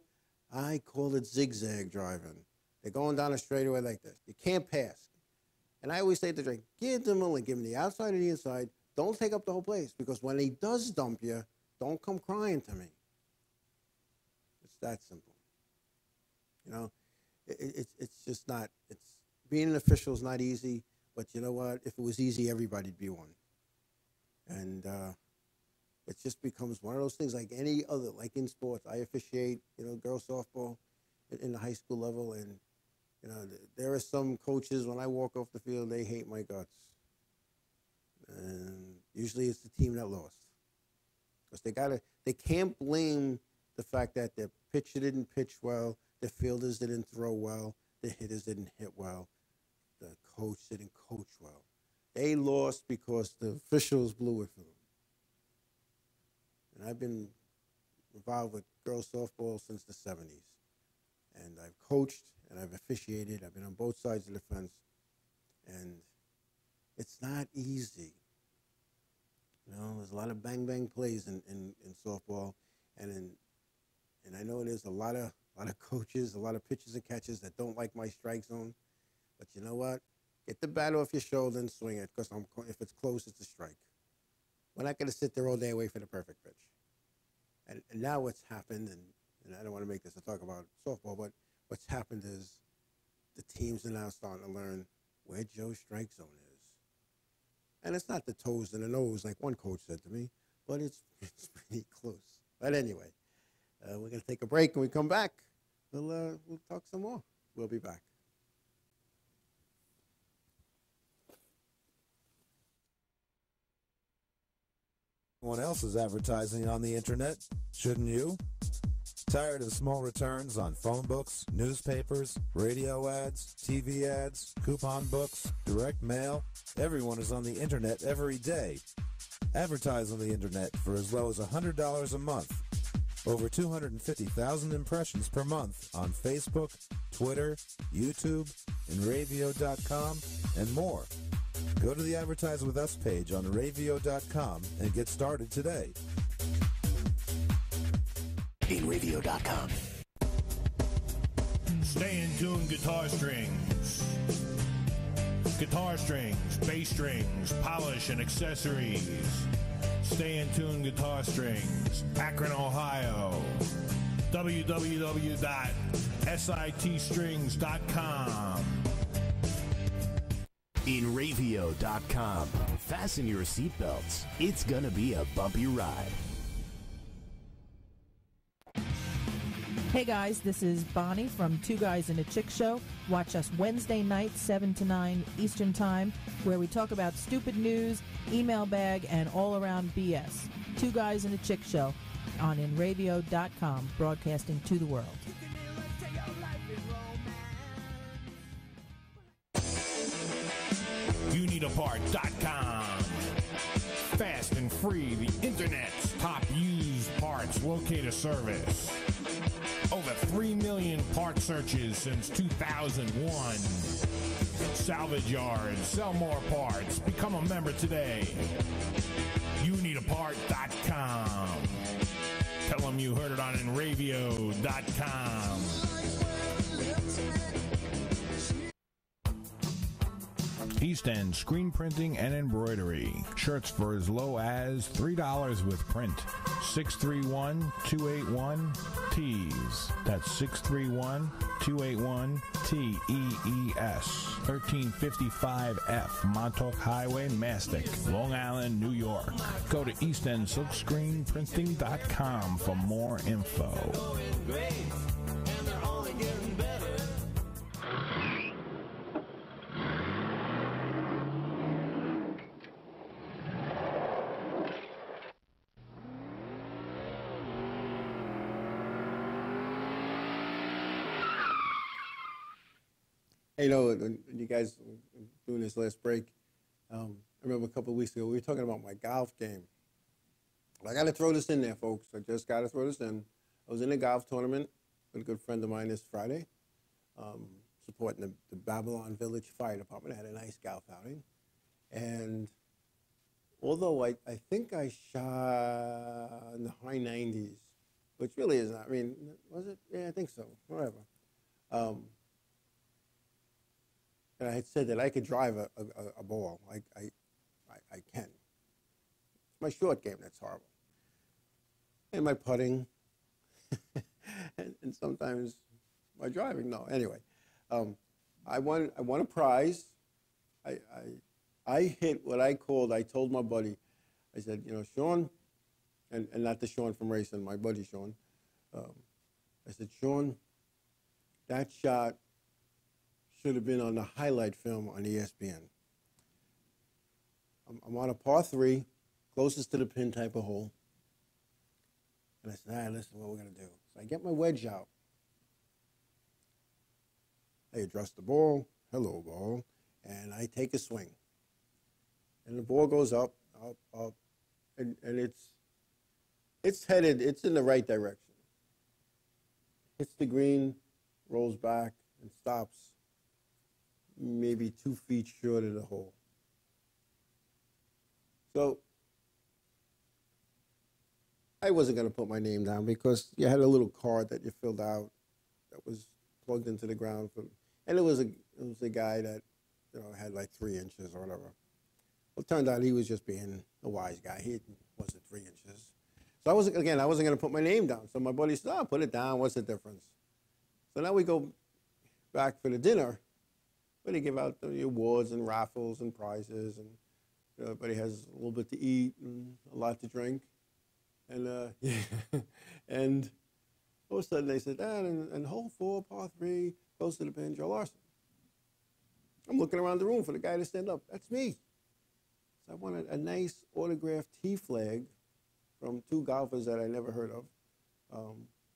I call it zigzag driving. They're going down a straightaway like this. You can't pass. And I always say to the driver, give them a link, give them the outside or the inside. Don't take up the whole place, because when he does dump you, don't come crying to me. It's that simple. You know, it's just not, being an official is not easy, but you know what? If it was easy, everybody'd be one. And it just becomes one of those things like any other, like in sports. I officiate, you know, girls softball in the high school level, and, you know, there are some coaches, when I walk off the field, they hate my guts. And usually it's the team that lost. Because they can't blame the fact that their pitcher didn't pitch well, the fielders didn't throw well, the hitters didn't hit well, the coach didn't coach well. They lost because the officials blew it for them. And I've been involved with girls softball since the 70s. And I've coached and I've officiated. I've been on both sides of the fence. And it's not easy. You know, there's a lot of bang-bang plays in softball. And I know there's a lot of coaches, a lot of pitchers and catchers that don't like my strike zone. But you know what? Get the bat off your shoulder and swing it, because if it's close, it's a strike. We're not going to sit there all day and wait for the perfect pitch. And now what's happened, and I don't want to make this a talk about softball, but what's happened is the teams are now starting to learn where Joe's strike zone is. And it's not the toes and the nose like one coach said to me, but it's pretty close. But anyway, we're going to take a break. When we come back, we'll talk some more. We'll be back. Everyone else is advertising on the internet, shouldn't you? Tired of small returns on phone books, newspapers, radio ads, TV ads, coupon books, direct mail? Everyone is on the internet every day. Advertise on the internet for as low as $100 a month. Over 250,000 impressions per month on Facebook, Twitter, YouTube, Enravio.com, and more. Go to the Advertise With Us page on Enravio.com and get started today. Enravio.com. Stay in tune guitar strings. Guitar strings, bass strings, polish and accessories. Stay in tune guitar strings. Akron, Ohio. www.sitstrings.com. Enravio.com. Fasten your seatbelts. It's gonna be a bumpy ride. Hey guys, this is Bonnie from Two Guys and a Chick Show. Watch us Wednesday night, 7 to 9 Eastern Time, where we talk about stupid news, email bag, and all-around BS. Two Guys and a Chick Show on Enravio.com, broadcasting to the world. YouNeedAPart.com. Fast and free, the internet's top used parts locator service. Over 3 million part searches since 2001. Salvage yards, sell more parts. Become a member today. YouNeedAPart.com. Tell them you heard it on Enravio.com. East End Screen Printing and Embroidery. Shirts for as low as $3 with print. 631-281-TEES. That's 631-281-TEES. 1355F Montauk Highway, Mastic, Long Island, New York. Go to eastendsilkscreenprinting.com for more info. Hey, you know, when you guys were doing this last break, I remember a couple of weeks ago, we were talking about my golf game. I got to throw this in there, folks. I just got to throw this in. I was in a golf tournament, with a good friend of mine this Friday, supporting the Babylon Village Fire Department. I had a nice golf outing. And although I think I shot in the high 90s, which really is not, I mean, was it? Yeah, I think so, whatever. And I had said that I could drive a ball. I can. It's my short game that's horrible. And my putting, and sometimes my driving. No, anyway, I won a prize. I hit what I told my buddy, I said, you know, Sean, and not the Sean from racing, my buddy Sean. I said, Sean, that shot should have been on the highlight film on ESPN. I'm on a par 3, closest to the pin type of hole. And I said, all right, listen, what we're going to do. So I get my wedge out. I address the ball, hello ball, and I take a swing. And the ball goes up, and it's headed, it's in the right direction. Hits the green, rolls back, and stops maybe 2 feet short of the hole. So I wasn't going to put my name down because you had a little card that you filled out that was plugged into the ground, and it was a guy that, you know, had like 3 inches or whatever. Well, it turned out he was just being a wise guy. He wasn't 3 inches. So I wasn't going to put my name down. So my buddy said, oh, put it down. What's the difference? So now we go back for the dinner, where they give out the awards and raffles and prizes, and you know, everybody has a little bit to eat and a lot to drink. And and all of a sudden they said, and hole 4, par 3, goes to the pin, Joe Larson. I'm looking around the room for the guy to stand up. That's me. So I wanted a nice autographed T flag from 2 golfers that I never heard of.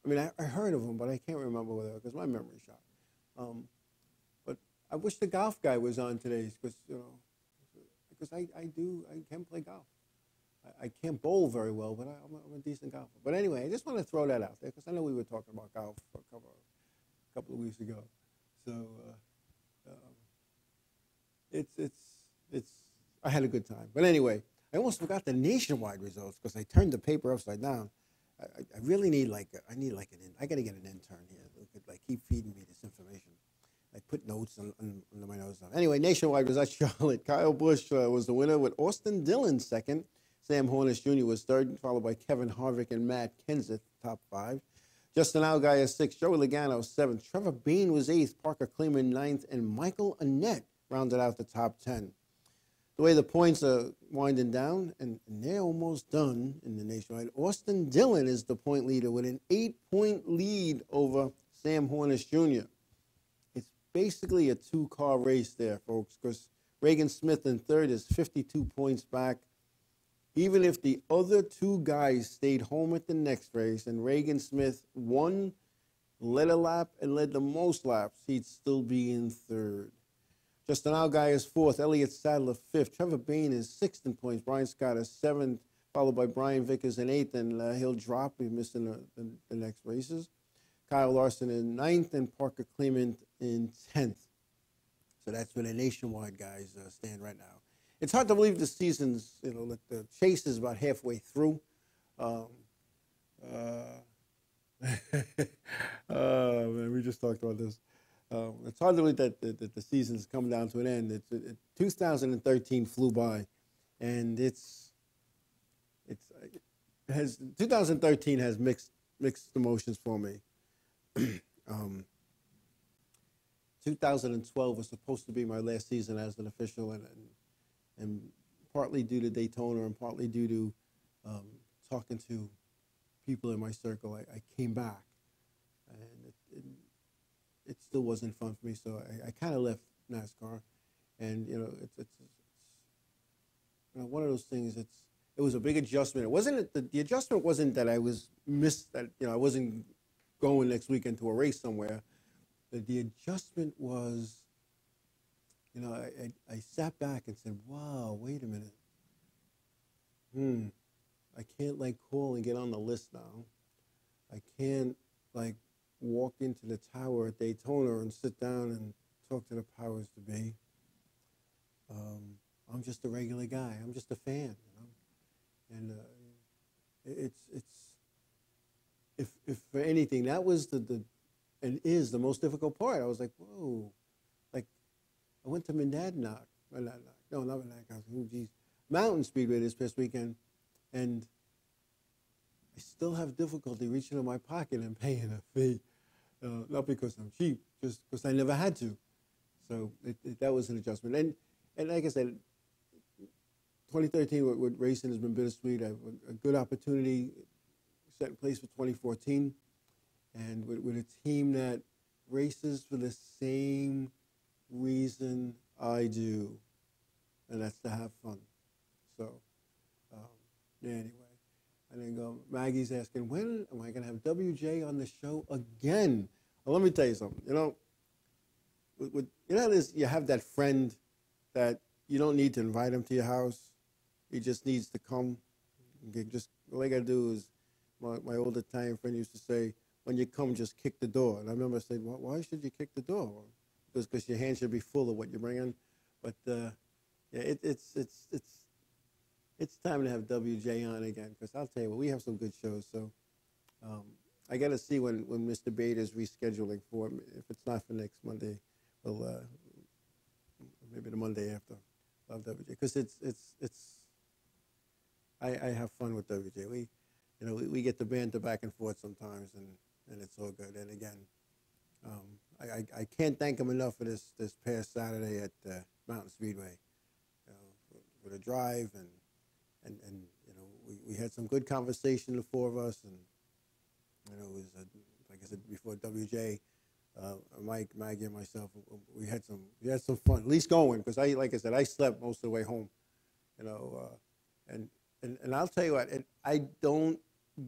I mean, I heard of them, but I can't remember whether, because my memory's shot. But I wish the golf guy was on today, because, you know, because I can play golf. I can't bowl very well, but I'm a decent golfer. But anyway, I just want to throw that out there, because I know we were talking about golf a couple of weeks ago. So I had a good time. But anyway, I almost forgot the nationwide results because I turned the paper upside down. I really need I got to get an intern here who could keep feeding me this information. I put notes under my nose. Anyway, nationwide was at Charlotte. Kyle Busch was the winner with Austin Dillon second. Sam Hornish Jr. was third, followed by Kevin Harvick and Matt Kenseth, top 5. Justin Allgaier 6th, Joey Logano 7th, Trevor Bean was 8th, Parker Kleeman 9th, and Michael Annett rounded out the top 10. The way the points are winding down, and they're almost done in the nationwide, Austin Dillon is the point leader with an 8-point lead over Sam Hornish Jr. It's basically a 2-car race there, folks, because Reagan Smith in third is 52 points back. Even if the other 2 guys stayed home at the next race and Reagan Smith won, led a lap, and led the most laps, he'd still be in third. Justin Allgaier is 4th, Elliott Sadler 5th, Trevor Bayne is 6th in points, Brian Scott is 7th, followed by Brian Vickers in 8th, and he'll drop. He's missing the next races. Kyle Larson in 9th, and Parker Kleeman in 10th. So that's where the nationwide guys stand right now. It's hard to believe the season's, the chase is about halfway through. Man, we just talked about this. It's hard to believe that the season's come down to an end. 2013 flew by, and 2013 has mixed emotions for me. 2012 was supposed to be my last season as an official, and partly due to Daytona and partly due to talking to people in my circle, I came back, and it still wasn't fun for me. So I kind of left NASCAR, and it's one of those things. It was a big adjustment. It wasn't the adjustment wasn't that I was that I wasn't going next weekend to a race somewhere. The adjustment was, I sat back and said, wow, wait a minute. I can't call and get on the list now. I can't walk into the tower at Daytona and sit down and talk to the powers to be. I'm just a regular guy. I'm just a fan, and if for anything, that was and is the most difficult part. I was like, whoa, like I went to Monadnock, not Monadnock. Oh, geez, Mountain Speedway this past weekend, and I still have difficulty reaching in my pocket and paying a fee. Not because I'm cheap, just because I never had to. So that was an adjustment. And like I said, 2013 with racing has been bittersweet. I have a good opportunity set in place for 2014, and with a team that races for the same reason I do, and that's to have fun. So, anyway. And then Maggie's asking, when am I going to have WJ on the show again? Well, let me tell you something. You have that friend that you don't need to invite him to your house. He just needs to come. All I got to do is, my old Italian friend used to say, when you come, just kick the door. And I remember I said, why should you kick the door? Because your hand should be full of what you bring in. But it's time to have WJ on again, because I'll tell you what, we have some good shows. So I got to see when Mr. Bate is rescheduling for me. If it's not for next Monday, well, maybe the Monday after. I'll have WJ, because I have fun with WJ. We get the banter back and forth sometimes, and it's all good. And again, I can't thank him enough for this past Saturday at Mountain Speedway, for the drive and we had some good conversation, the four of us, and it was like I said before, WJ, Mike, Maggie, and myself, we had some fun, at least going, because like I said, I slept most of the way home, and I'll tell you what, I don't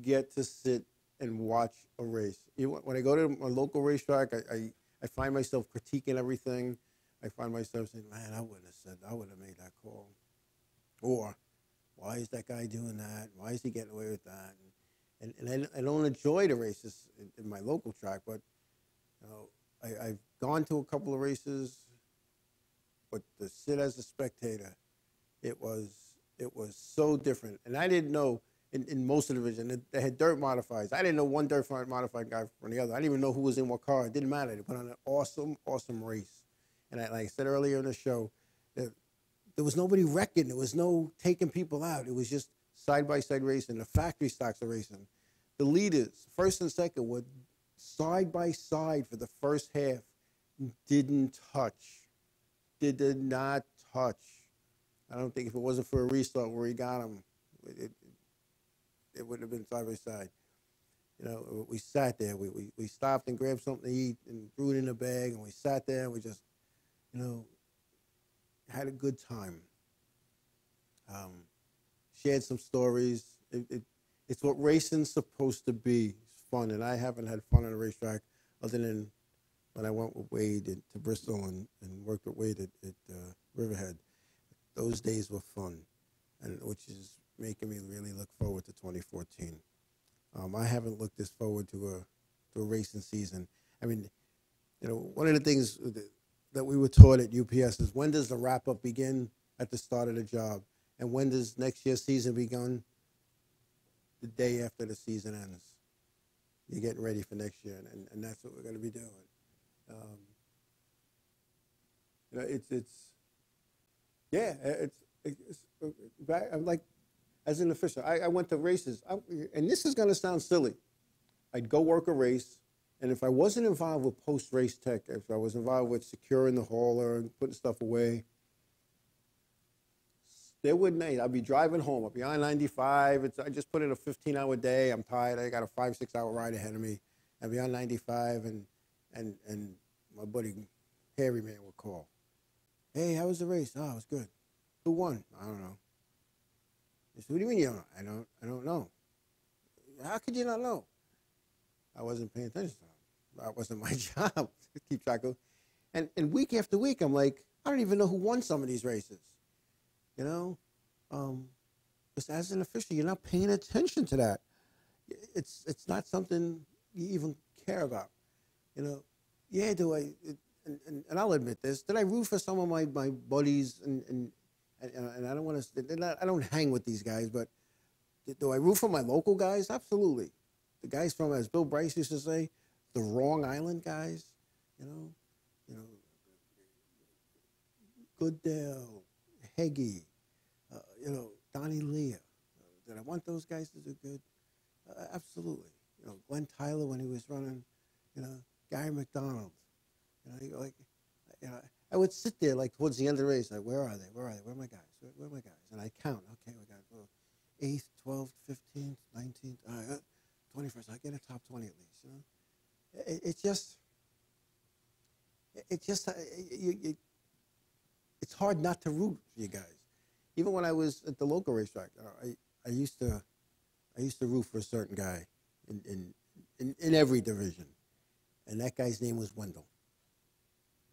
get to sit and watch a race. When I go to my local racetrack, I find myself critiquing everything. I find myself saying, man, I wouldn't have made that call, or why is that guy doing that? Why is he getting away with that? And I don't enjoy the races in my local track, but I've gone to a couple of races, but to sit as a spectator, it was so different. And I didn't know in most of the division they had dirt modifieds. I didn't know one dirt modified guy from the other. I didn't even know who was in what car. It didn't matter. They put on an awesome race. And like I said earlier in the show, there was nobody wrecking. There was no taking people out. It was just side-by-side racing. The factory stocks are racing. The leaders, first and second, were side-by-side for the first half. Didn't touch. Did not touch. I don't think if it wasn't for a restart where he got him, it wouldn't have been side-by-side. We sat there. We stopped and grabbed something to eat and threw it in a bag, and we sat there and we just, had a good time. Shared some stories. It's what racing's supposed to be. It's fun, and I haven't had fun on a racetrack other than when I went with Wade to Bristol and worked with Wade at Riverhead. Those days were fun, and which is making me really look forward to 2014. I haven't looked this forward to a racing season. I mean, one of the things that we were taught at UPS is, when does the wrap-up begin? At the start of the job. And when does next year's season begin? The day after the season ends. You're getting ready for next year, and that's what we're going to be doing. I'm like, as an official, I went to races, and this is going to sound silly. I'd go work a race, and if I wasn't involved with post-race tech, if I was involved with securing the hauler and putting stuff away, I'd be driving home. I'd be on 95. I just put in a 15-hour day. I'm tired. I got a 5-6 hour ride ahead of me. I'd be on 95, and my buddy Harry Man would call. Hey, how was the race? Oh, it was good. Who won? I don't know. He said, what do you mean you don't know? I don't know. How could you not know? I wasn't paying attention to him. That wasn't my job to keep track of. And week after week, I'm like, I don't even know who won some of these races. Because as an official, you're not paying attention to that. It's not something you even care about. You know, yeah, do I? And I'll admit this. Did I root for some of my buddies? And I don't want to. I don't hang with these guys, but do I root for my local guys? Absolutely. The guys from, as Bill Bryce used to say, the wrong island guys. You know, Goodell, Heggie, Donnie Leah. Did I want those guys to do good? Absolutely. Glenn Tyler when he was running. Gary McDonald. I would sit there like towards the end of the race, like, where are they? Where are they? Where are my guys? Where are my guys? And I count. Okay, we got 8th, 12th, 15th, 19th, 21st. I get a top 20 at least. It's hard not to root for you guys. Even when I was at the local racetrack, I used to root for a certain guy in every division, and that guy's name was Wendell.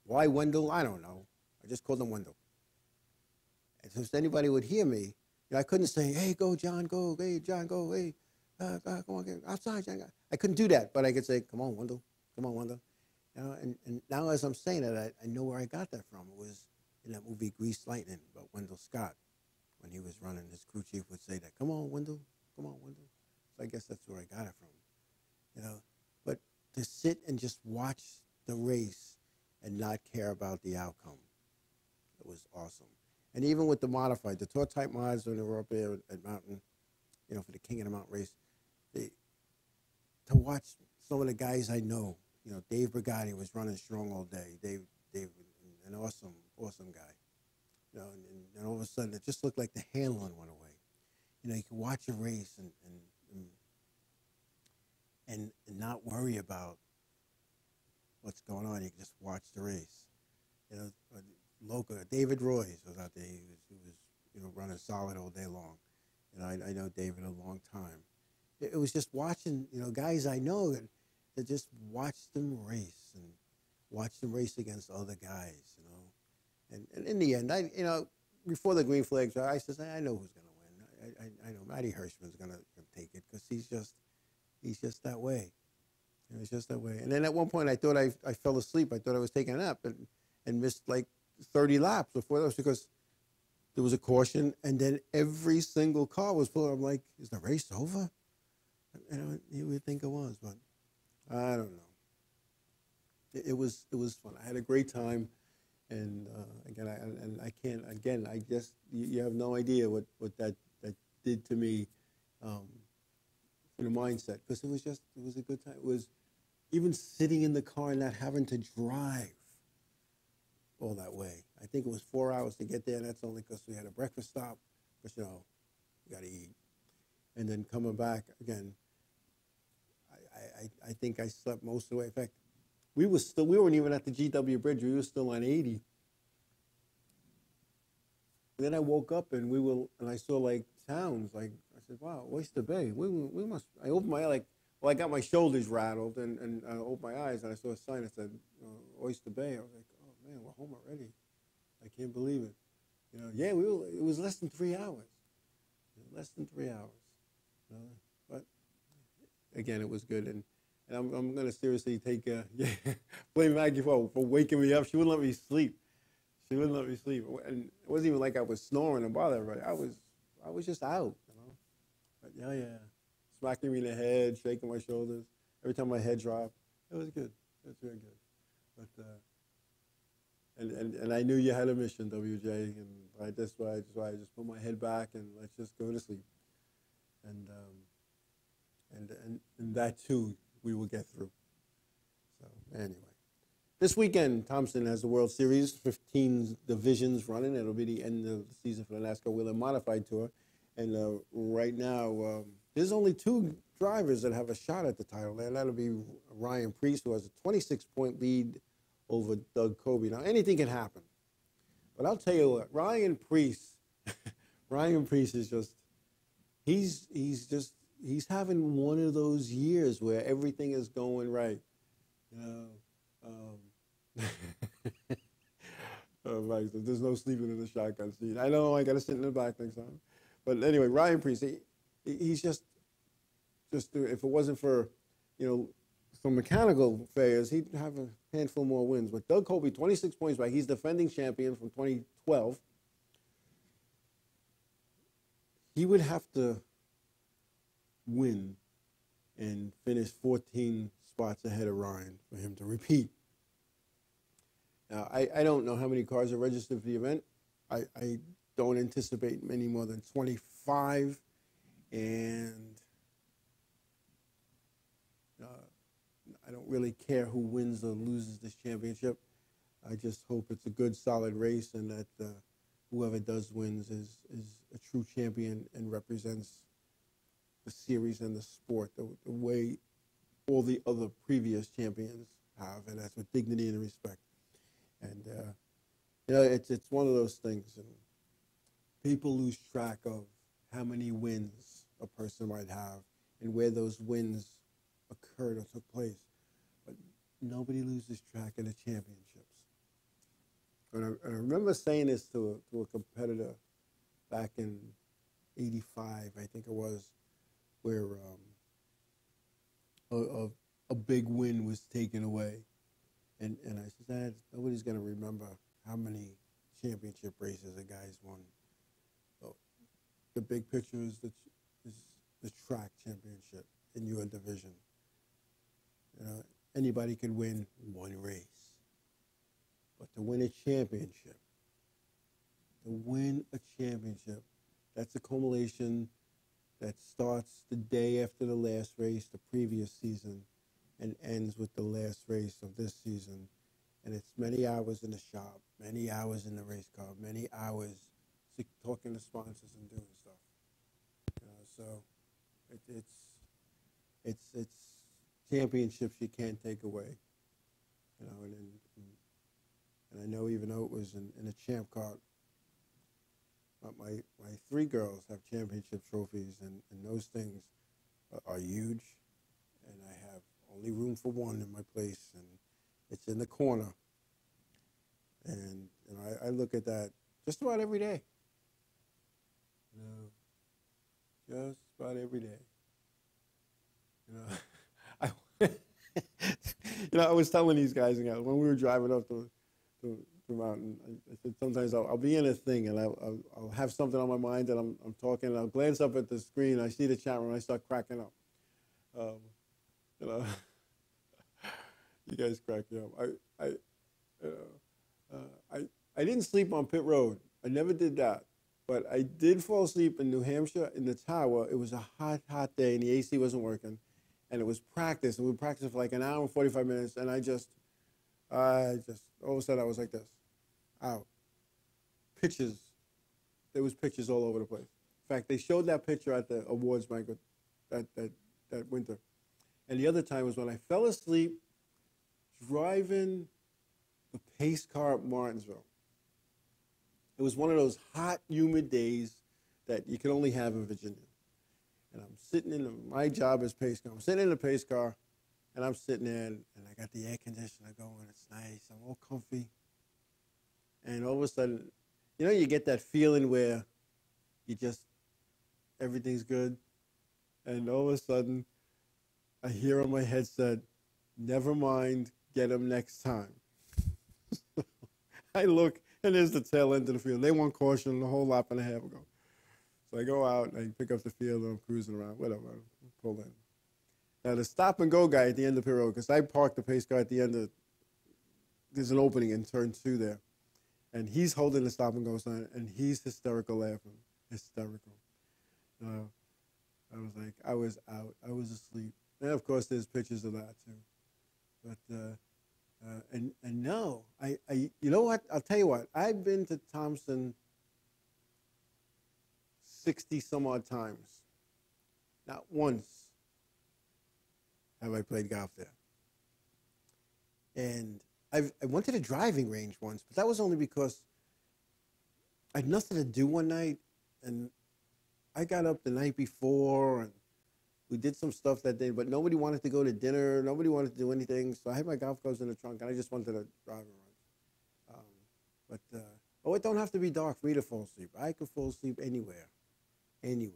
Why Wendell? I don't know. I just called him Wendell. And so if anybody would hear me, I couldn't say, "Hey, go John, go! Hey, John, go! Hey, come on, get outside, John." I couldn't do that, but I could say, "Come on, Wendell! Come on, Wendell!" And now as I'm saying it, I know where I got that from. It was in that movie Greased Lightning about Wendell Scott. When he was running, his crew chief would say that, "Come on, Wendell, come on, Wendell." So I guess that's where I got it from, But to sit and just watch the race and not care about the outcome, it was awesome. And even with the modified, the tour type mods when they were up there at Mountain, for the King of the Mountain race, to watch some of the guys I know, Dave Brigatti was running strong all day. Dave, an awesome guy. And all of a sudden, it just looked like the handling went away. You can watch a race and not worry about what's going on. You can just watch the race. Local David Royce was out there. He was running solid all day long. I know David a long time. It was just watching, guys I know that just watched them race and watched them race against other guys, And in the end, before the green flags, I said, I know who's going to win. I know Matty Hirschman's going to take it because he's just that way. He's just that way. And then at one point, I thought I fell asleep. I thought I was taking a nap and missed like 30 laps before that was because there was a caution, and then every single car was pulling. I'm like, is the race over? You would think it was, but I don't know. It was fun. I had a great time. And you have no idea what that did to me for the mindset, because it was a good time. It was even sitting in the car and not having to drive all that way. I think it was 4 hours to get there, and that's only because we had a breakfast stop, because, you got to eat. And then coming back again, I think I slept most of the way. In fact, we weren't even at the GW Bridge. We were still on 80. And then I woke up and I saw like towns. Like I said, wow, Oyster Bay. We must. I opened my eye, I got my shoulders rattled and I opened my eyes and I saw a sign that said Oyster Bay. I was like, oh man, we're home already. I can't believe it. It was less than 3 hours. Less than 3 hours. But again, it was good. And I'm going to seriously take blame Maggie for waking me up. She wouldn't let me sleep. And it wasn't even like I was snoring and bothering everybody. I was just out, But yeah. Smacking me in the head, shaking my shoulders. Every time my head dropped. It was good. It was very good. But and I knew you had a mission, WJ, and that's why I just put my head back and let's just go to sleep. And that too we will get through. So anyway. This weekend, Thompson has the World Series, 15 divisions running. It'll be the end of the season for the NASCAR Wheel and Modified Tour. And right now, there's only 2 drivers that have a shot at the title. And that'll be Ryan Preece, who has a 26-point lead over Doug Coby. Now, anything can happen. But I'll tell you what, Ryan Preece is just, he's having one of those years where everything is going right. Right, so there's no sleeping in the shotgun seat. I know I got to sit in the back next time. But anyway, Ryan Preece, he's just if it wasn't for, some mechanical failures, he'd have a handful more wins. But Doug Colby, 26 points back. He's defending champion from 2012. He would have to win and finish 14 spots ahead of Ryan for him to repeat. Now, I don't know how many cars are registered for the event. I don't anticipate many more than 25. And I don't really care who wins or loses this championship. I just hope it's a good, solid race and that whoever does wins is a true champion and represents the series and the sport the way all the other previous champions have, and that's with dignity and respect. And it's one of those things, and people lose track of how many wins a person might have and where those wins occurred or took place. But nobody loses track of the championships. And I remember saying this to a competitor back in '85, I think it was, where a big win was taken away. And I said, Dad, nobody's going to remember how many championship races a guy's won. So the big picture is the track championship in your division. You know, anybody can win one race. But to win a championship, that's a culmination that starts the day after the last race, the previous season, and ends with the last race of this season. And it's many hours in the shop, many hours in the race car, many hours talking to sponsors and doing stuff. You know, so it's championships you can't take away. You know, and I know even though it was in a champ car, my three girls have championship trophies, and those things are huge. And I have only room for one in my place, and it's in the corner. And I look at that just about every day. You know, just about every day. You know, I was telling these guys when we were driving up the mountain, I said sometimes I'll be in a thing and I'll have something on my mind and I'm talking and I'll glance up at the screen, I see the chat room and I start cracking up. You know, you guys crack me up. I didn't sleep on pit road. I never did that. But I did fall asleep in New Hampshire in the tower. It was a hot day and the AC wasn't working. And it was practice. And we practiced for like an hour and 45 minutes. And I just, all of a sudden I was like this. Out. Pictures. There was pictures all over the place. In fact, they showed that picture at the awards banquet that winter. And the other time was when I fell asleep driving the pace car at Martinsville. It was one of those hot, humid days that you can only have in Virginia. And I'm sitting in my job as pace car. I'm sitting in the pace car, and I'm sitting there, and I got the air conditioner going. It's nice. I'm all comfy. And all of a sudden, you know, you get that feeling where everything's good. And all of a sudden, I hear on my headset, never mind, get them next time. I look, and there's the tail end of the field. They won caution a whole lap and a half ago. So I go out, and I pick up the field, and I'm cruising around, whatever, pull in. Now, the stop-and-go guy at the end of the road, because I parked the pace car at the end of, there's an opening in turn 2 there, and he's holding the stop-and-go sign, and he's hysterical laughing, hysterical. I was like, I was out, I was asleep. And, of course, there's pictures of that, too. But, and no, you know what? I'll tell you what. I've been to Thompson 60-some-odd times. Not once have I played golf there. And I went to the driving range once, but that was only because I had nothing to do one night, and I got up the night before, and we did some stuff that day, but nobody wanted to go to dinner. Nobody wanted to do anything, so I had my golf clubs in the trunk, and I just went to the driving range. It don't have to be dark for me to fall asleep. I could fall asleep anywhere. And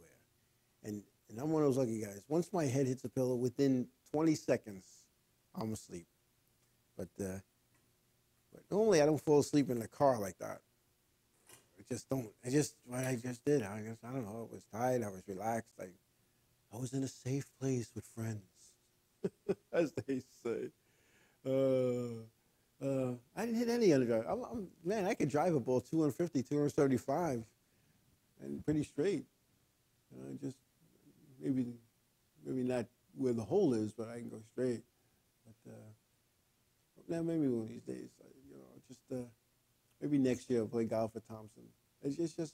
I'm one of those lucky guys. Once my head hits a pillow, within 20 seconds, I'm asleep. But normally I don't fall asleep in the car like that. I just don't. What I just did. I don't know. I was tired. I was relaxed. I was in a safe place with friends, as they say. I didn't hit any other drive. Man, I could drive a ball 250, 235, and pretty straight. Just maybe not where the hole is, but I can go straight. But now maybe one of these days, maybe next year I'll play golf at Thompson. It's just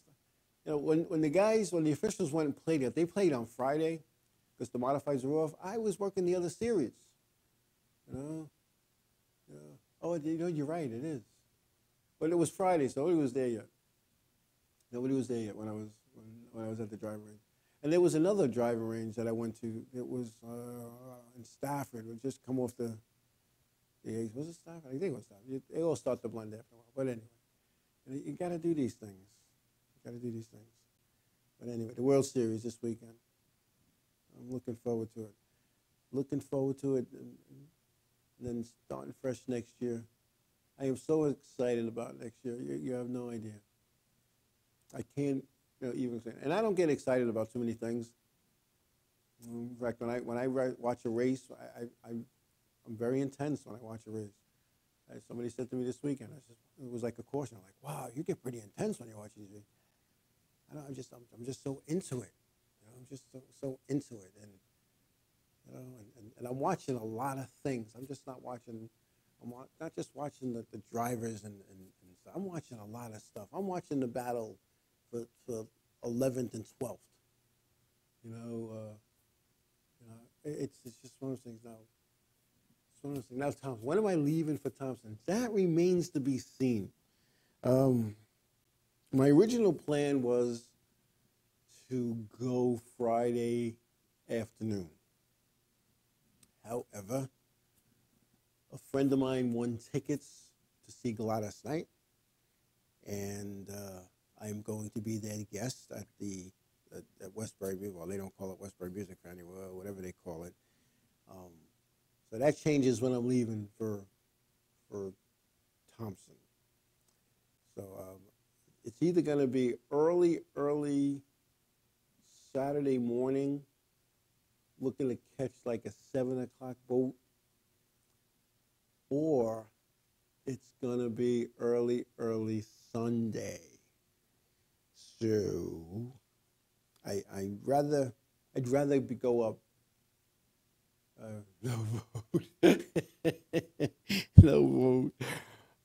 when the officials went and played it, they played on Friday because the modifieds were off. I was working the other series. Oh, you're right, it is. But it was Friday, so nobody was there yet. Nobody was there yet when I was at the driving range. And there was another driving range that I went to. It was in Stafford. It would just come off the was it Stafford? I think it was Stafford. They all start to blend after a while. But anyway, you got to do these things. But anyway, the World Series this weekend. I'm looking forward to it. And then starting fresh next year. I am so excited about next year. You have no idea. I can't even say. And I don't get excited about too many things. In fact, when I watch a race, I'm very intense when I watch a race. Somebody said to me this weekend, it was like a caution. I'm like, wow, you get pretty intense when you watch these races. I'm just so into it. I'm just so into it, and I'm watching a lot of things. I'm just not watching. I'm not just watching the drivers and stuff. I'm watching a lot of stuff. I'm watching the battle for 11th and 12th. It's just one of those things now. It's one of those things. Now, Thompson, when am I leaving for Thompson? That remains to be seen. My original plan was to go Friday afternoon. However, a friend of mine won tickets to see Gladys Knight, and I'm going to be their guest at Westbury. Well, they don't call it Westbury Music anymore, whatever they call it. So that changes when I'm leaving for Thompson. So it's either going to be early Saturday morning, looking to catch like a 7 o'clock boat, or it's going to be early Sunday. So I'd rather go up. No vote. No vote.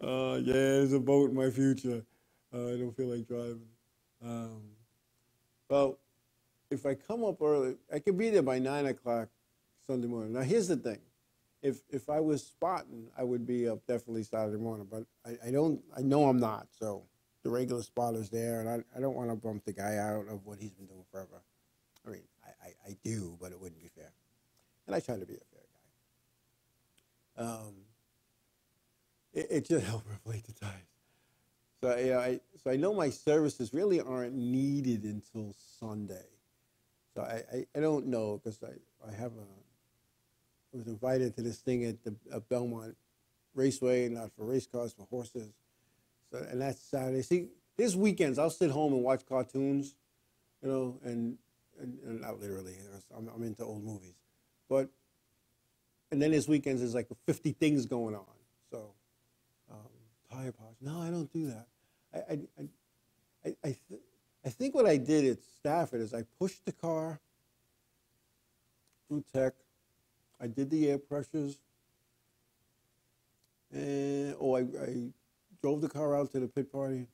Yeah, there's a boat in my future. I don't feel like driving. Well, if I come up early, I could be there by 9 o'clock Sunday morning. Now, here's the thing. If I was spotting, I would be up definitely Saturday morning, but I know I'm not, so the regular spotter's there, and I don't want to bump the guy out of what he's been doing forever. I mean, I do, but it wouldn't be fair. And I try to be a fair guy. It just helps reflate the times. So I know my services really aren't needed until Sunday. So I don't know, because I was invited to this thing at the Belmont Raceway, not for race cars, for horses. So, and that's Saturday. See, there's weekends I'll sit home and watch cartoons, and not literally. I'm into old movies, and then there's weekends there's like 50 things going on. So tire polish. No, I don't do that. I think what I did at Stafford is I pushed the car through tech. I did the air pressures, and I drove the car out to the pit party,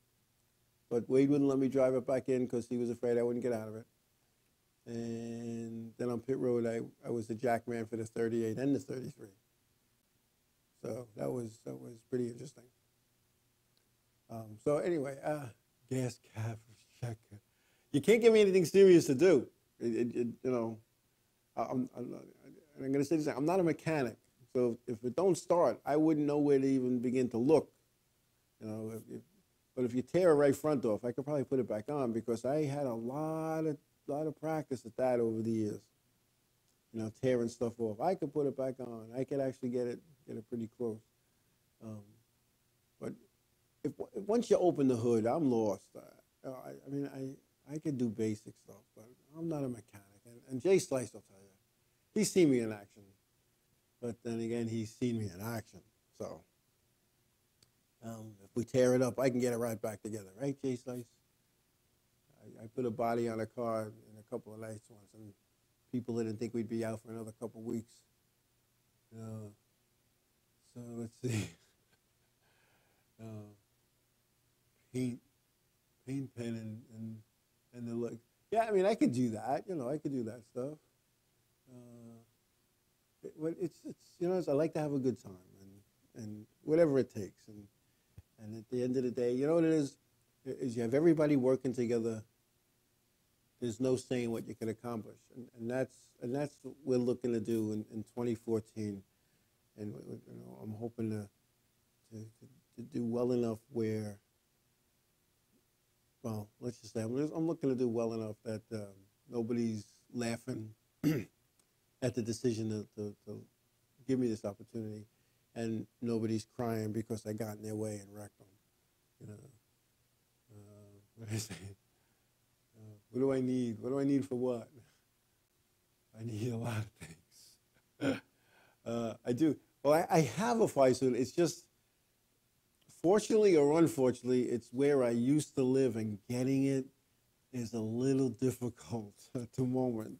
but Wade wouldn't let me drive it back in because he was afraid I wouldn't get out of it. And then on pit road, I was the jack man for the 38 and the 33. So that was pretty interesting. So anyway, gas cap check. You can't give me anything serious to do. I'm going to say this. I'm not a mechanic, so if it don't start, I wouldn't know where to even begin to look. But if you tear a right front off, I could probably put it back on, because I had a lot of practice at that over the years. tearing stuff off. I could put it back on. I could actually get it pretty close. But once you open the hood, I'm lost. I could do basic stuff, but I'm not a mechanic. And Jay Slice will tell you, he's seen me in action. But then again, he's seen me in action. So if we tear it up, I can get it right back together, right, Jay Slice? I put a body on a car in a couple of nights once, and people didn't think we'd be out for another couple of weeks. So let's see. Paint pen and the look. Yeah, I mean, I could do that. I could do that stuff. It's I like to have a good time and whatever it takes. And at the end of the day, you know what it is you have everybody working together. There's no saying what you can accomplish, and that's what we're looking to do in 2014. And I'm hoping to do well enough where, well, let's just say I'm looking to do well enough that nobody's laughing at the decision to give me this opportunity, and nobody's crying because I got in their way and wrecked them. What I say? What do I need? What do I need for what? I need a lot of things. I do. Well, I have a fire suit. It's just, fortunately or unfortunately, it's where I used to live, and getting it is a little difficult at the moment.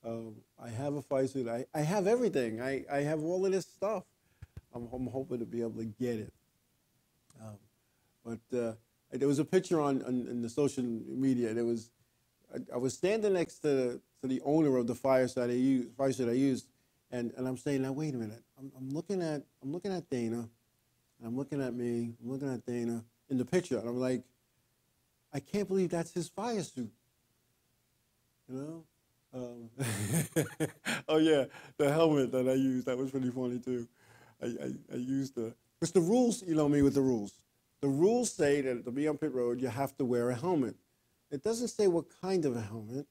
I have a fire suit. I have everything. I have all of this stuff. I'm hoping to be able to get it. But there was a picture on the social media. I was standing next to the owner of the fire suit I used, and I'm saying, now wait a minute. I'm looking at Dana, and I'm looking at me. I'm looking at Dana in the picture, and I'm like, I can't believe that's his fire suit. Oh yeah, the helmet that I used, that was pretty funny too. I used because the rules, me with the rules. The rules say that to be on pit road, you have to wear a helmet. It doesn't say what kind of a helmet.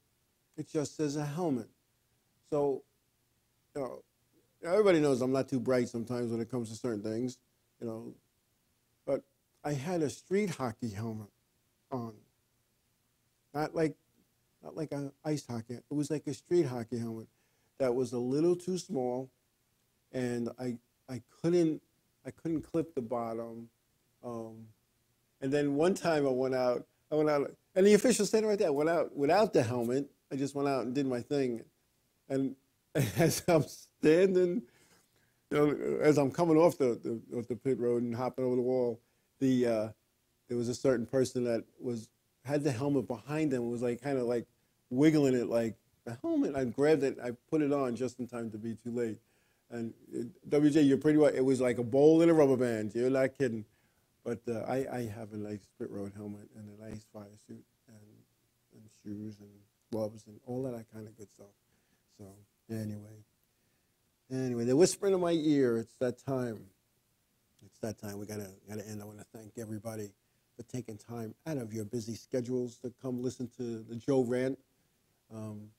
It just says a helmet. So, everybody knows I'm not too bright sometimes when it comes to certain things, But I had a street hockey helmet on. Not like an ice hockey. It was like a street hockey helmet that was a little too small, and I couldn't clip the bottom. And then one time I went out, and the official standing right there. I went out without the helmet. I just went out and did my thing. And as I'm standing, as I'm coming off the pit road and hopping over the wall, there was a certain person that had the helmet behind them. It was kind of wiggling it like the helmet. I grabbed it. I put it on just in time to be too late. And WJ, you're pretty well. It was like a bowl and a rubber band. You're not kidding. But I have a nice pit road helmet and a nice fire suit and shoes and gloves and all that kind of good stuff. So anyway, they're whispering in my ear. It's that time. It's that time. We gotta end. I want to thank everybody for taking time out of your busy schedules to come listen to the Joe Rant on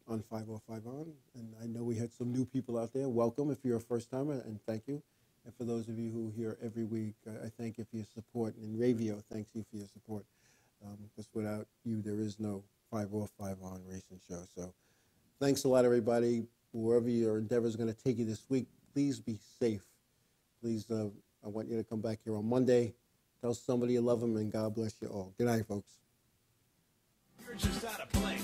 505 On. And I know we had some new people out there. Welcome if you're a first timer, and thank you. And for those of you who are here every week, I thank you for your support. And Ravio thanks you for your support. Because without you, there is no 505 On Racing Show. So thanks a lot, everybody. Wherever your endeavor is going to take you this week, please be safe. Please, I want you to come back here on Monday. Tell somebody you love them, and God bless you all. Good night, folks. You're just out of place.